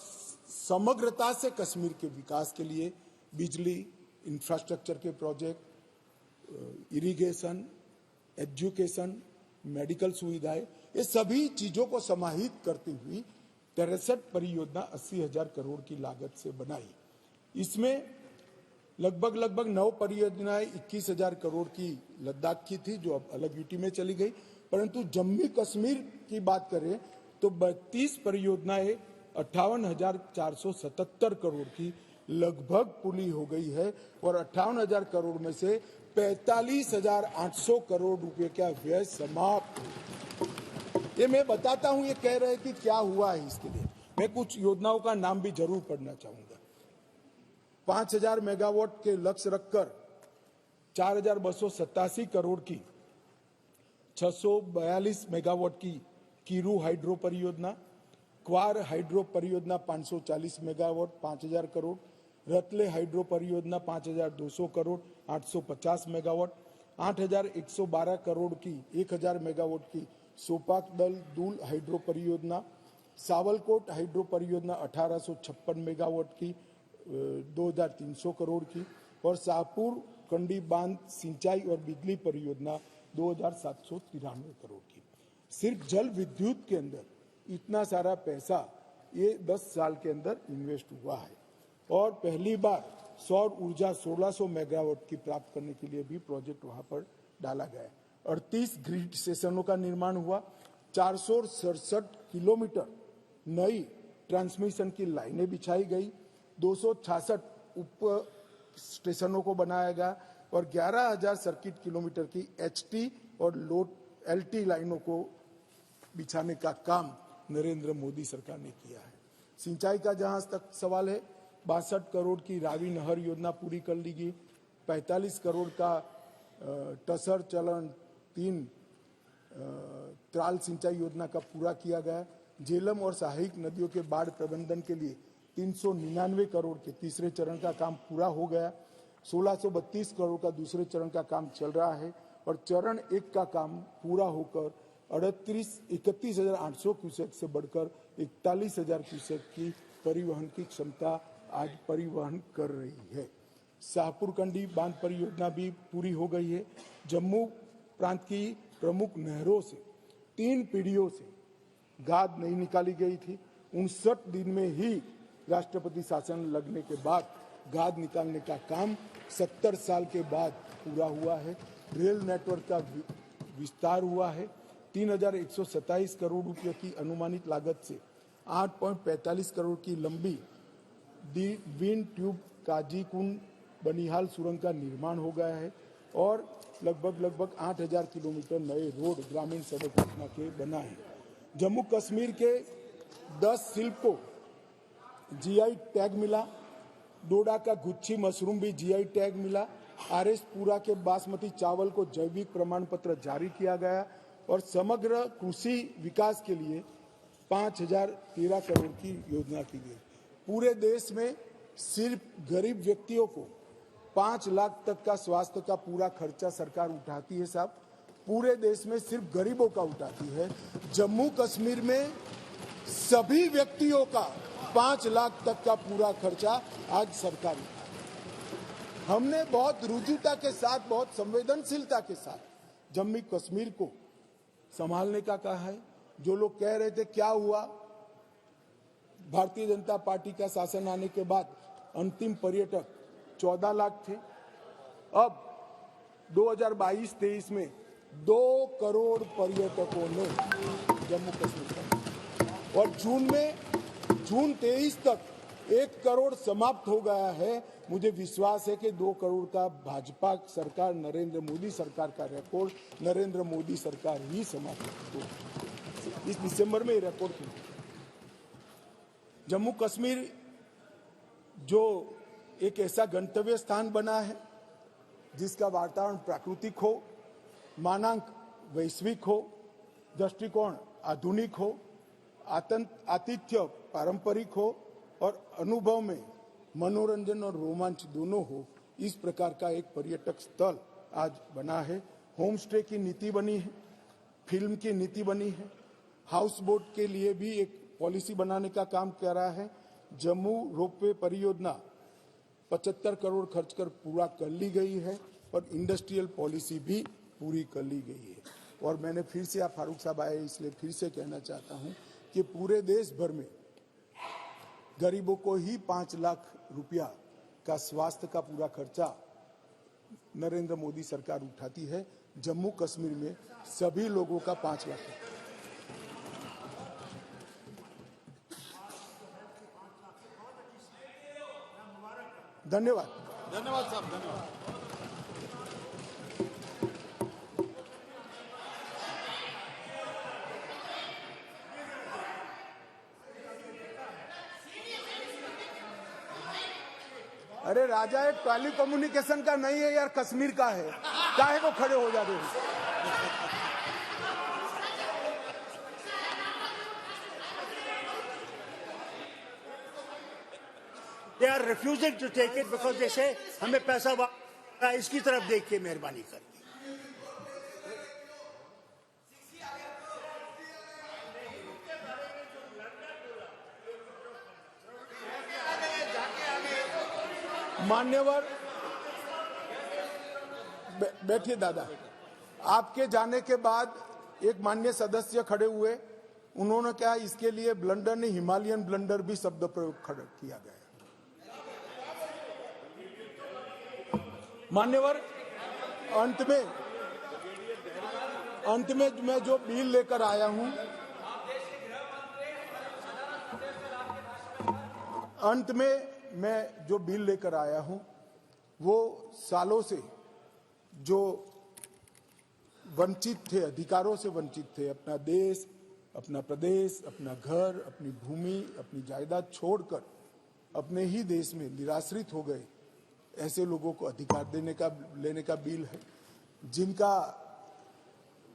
समग्रता से कश्मीर के विकास के लिए बिजली, इंफ्रास्ट्रक्चर के प्रोजेक्ट, इरिगेशन, एजुकेशन, मेडिकल सुविधाएं, ये सभी चीजों को समाहित करती हुई 63 परियोजना 80,000 करोड़ की लागत से बनाई। इसमें लगभग 9 परियोजनाएं 21,000 करोड़ की लद्दाख की थी, जो अब अलग यूटी में चली गई, परंतु जम्मू कश्मीर की बात करें तो 32 परियोजनाएं 58,477 करोड़ की लगभग पूरी हो गई है और 58,000 करोड़ में से 45,800 करोड़ रुपए का व्यय समाप्त। ये मैं बताता हूं, ये कह रहे कि क्या हुआ है, इसके लिए मैं कुछ योजनाओं का नाम भी जरूर पढ़ना चाहूंगा। 5,000 मेगावाट के लक्ष्य रखकर 4,287 करोड़ की 642 मेगावाट की कीरू हाइड्रो परियोजना, क्वार हाइड्रो परियोजना 540 मेगावाट 5,000 करोड़, रतले हाइड्रो परियोजना 5,200 करोड़ 850 मेगावाट, 8,112 करोड़ की 1,000 मेगावाट की सोपाक दल दूल हाइड्रो परियोजना, सावलकोट हाइड्रो परियोजना 1,856 मेगावाट की 2,300 करोड़ की और शाहपुर कंडी बांध सिंचाई और बिजली परियोजना 2,793 करोड़ की। सिर्फ जल विद्युत के अंदर इतना सारा पैसा ये 10 साल के अंदर इन्वेस्ट हुआ है और पहली बार सौर ऊर्जा 1,600 मेगावाट की प्राप्त करने के लिए भी प्रोजेक्ट वहां पर डाला गया है। 38 ग्रिड स्टेशनों का निर्माण हुआ, 467 किलोमीटर नई ट्रांसमिशन की लाइनें बिछाई गई, 266 उप स्टेशनों को बनाया गया और 11,000 सर्किट किलोमीटर की HT और LT लाइनों को बिछाने का काम नरेंद्र मोदी सरकार ने किया है। सिंचाई का जहां तक सवाल है, 62 करोड़ की रावी नहर योजना पूरी कर ली गई, 45 करोड़ का टसर चलन 3 त्राल सिंचाई योजना का पूरा किया गया। झेलम और सहायक नदियों के बाढ़ प्रबंधन के लिए 399 करोड़ के तीसरे चरण का काम पूरा हो गया। 1,632 करोड़ का दूसरे चरण का काम चल रहा है और चरण 1 का काम पूरा होकर 31,800 क्यूसेक से बढ़कर 41,000 क्यूसेक की परिवहन की क्षमता आज परिवहन कर रही है। शाहपुर कंडी बांध परियोजना भी पूरी हो गई है। जम्मू प्रांत की प्रमुख नहरों से 3 पीढ़ियों से गाद नहीं निकाली गई थी। 59 दिन में ही राष्ट्रपति शासन लगने के बाद गाद निकालने का काम 70 साल के बाद पूरा हुआ है। रेल नेटवर्क का विस्तार हुआ है। 3,127 करोड़ रुपए की अनुमानित लागत से 8.45 करोड़ की लंबी दी विंड ट्यूब काजीकुंड बनिहाल सुरंग का निर्माण हो गया है और लगभग 8,000 किलोमीटर नए रोड ग्रामीण सड़क योजना के बना है। जम्मू कश्मीर के 10 शिल्प को जीआई टैग मिला। डोडा का गुच्छी मशरूम भी जीआई टैग मिला। आरएस पुरा के बासमती चावल को जैविक प्रमाण पत्र जारी किया गया और समग्र कृषि विकास के लिए 5,013 करोड़ की योजना की गई। पूरे देश में सिर्फ गरीब व्यक्तियों को 5 लाख तक का स्वास्थ्य का पूरा खर्चा सरकार उठाती है साहब। पूरे देश में सिर्फ गरीबों का उठाती है। जम्मू कश्मीर में सभी व्यक्तियों का 5 लाख तक का पूरा खर्चा आज सरकार उठाती है। हमने बहुत रुजुता के साथ, बहुत संवेदनशीलता के साथ जम्मू कश्मीर को संभालने का कहा है। जो लोग कह रहे थे क्या हुआ, भारतीय जनता पार्टी का शासन आने के बाद अंतिम पर्यटक 14 लाख थे। अब 2022-23 में 2 करोड़ पर्यटकों ने जम्मू कश्मीर का, और जून 23 तक 1 करोड़ समाप्त हो गया है। मुझे विश्वास है कि 2 करोड़ का भाजपा सरकार, नरेंद्र मोदी सरकार का रिकॉर्ड नरेंद्र मोदी सरकार ही समाप्त हो। इस दिसंबर में रिकॉर्ड किया। जम्मू कश्मीर जो एक ऐसा गंतव्य स्थान बना है जिसका वातावरण प्राकृतिक हो, मानांक वैश्विक हो, दृष्टिकोण आधुनिक हो, आतिथ्य पारंपरिक हो और अनुभव में मनोरंजन और रोमांच दोनों हो, इस प्रकार का एक पर्यटक स्थल आज बना है। होम स्टे की नीति बनी है, फिल्म की नीति बनी है, हाउस बोट के लिए भी एक पॉलिसी बनाने का काम कर रहा है। जम्मू रोपवे परियोजना 75 करोड़ खर्च कर पूरा कर ली गई है और इंडस्ट्रियल पॉलिसी भी पूरी कर ली गई है। और मैंने फिर से, आप फारूक साहब आए इसलिए फिर से कहना चाहता हूं कि पूरे देश भर में गरीबों को ही 5 लाख रुपया का स्वास्थ्य का पूरा खर्चा नरेंद्र मोदी सरकार उठाती है। जम्मू कश्मीर में सभी लोगों का 5 लाख। धन्यवाद। धन्यवाद साहब, धन्यवाद। अरे राजा, एक टेली कम्युनिकेशन का नहीं है यार, कश्मीर का है। काहे को खड़े हो जाते हैं? They are refusing to take it because they say हमें पैसा इसकी तरफ देख के मेहरबानी कर। मान्यवर बैठिए दादा। आपके जाने के बाद एक माननीय सदस्य खड़े हुए, उन्होंने कहा इसके लिए ब्लंडर नहीं, हिमालयन ब्लंडर भी शब्द प्रयोग किया गया। मान्यवर, अंत में मैं जो बिल लेकर आया हूं, मैं जो बिल लेकर आया हूं वो सालों से जो वंचित थे, अधिकारों से वंचित थे, अपना देश, अपना प्रदेश, अपना घर, अपनी भूमि, अपनी जायदाद छोड़कर अपने ही देश में निराश्रित हो गए, ऐसे लोगों को अधिकार लेने का बिल है। जिनका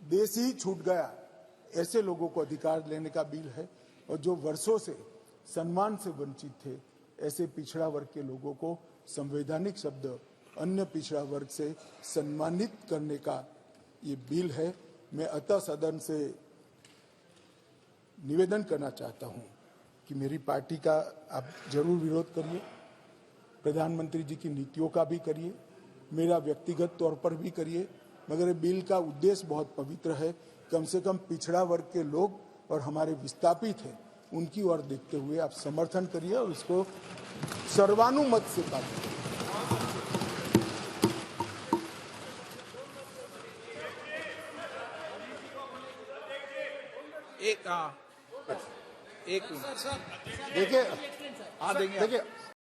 देश ही छूट गया, ऐसे लोगों को अधिकार लेने का बिल है। और जो वर्षों से सम्मान से वंचित थे, ऐसे पिछड़ा वर्ग के लोगों को संवैधानिक शब्द अन्य पिछड़ा वर्ग से सम्मानित करने का ये बिल है। मैं अतः सदन से निवेदन करना चाहता हूं कि मेरी पार्टी का आप जरूर विरोध करिए, प्रधानमंत्री जी की नीतियों का भी करिए, मेरा व्यक्तिगत तौर पर भी करिए, मगर बिल का उद्देश्य बहुत पवित्र है। कम से कम पिछड़ा वर्ग के लोग और हमारे विस्थापित हैं, उनकी ओर देखते हुए आप समर्थन करिए और इसको सर्वानुमत से पास करिए। एक देखिए, हाँ देंगे।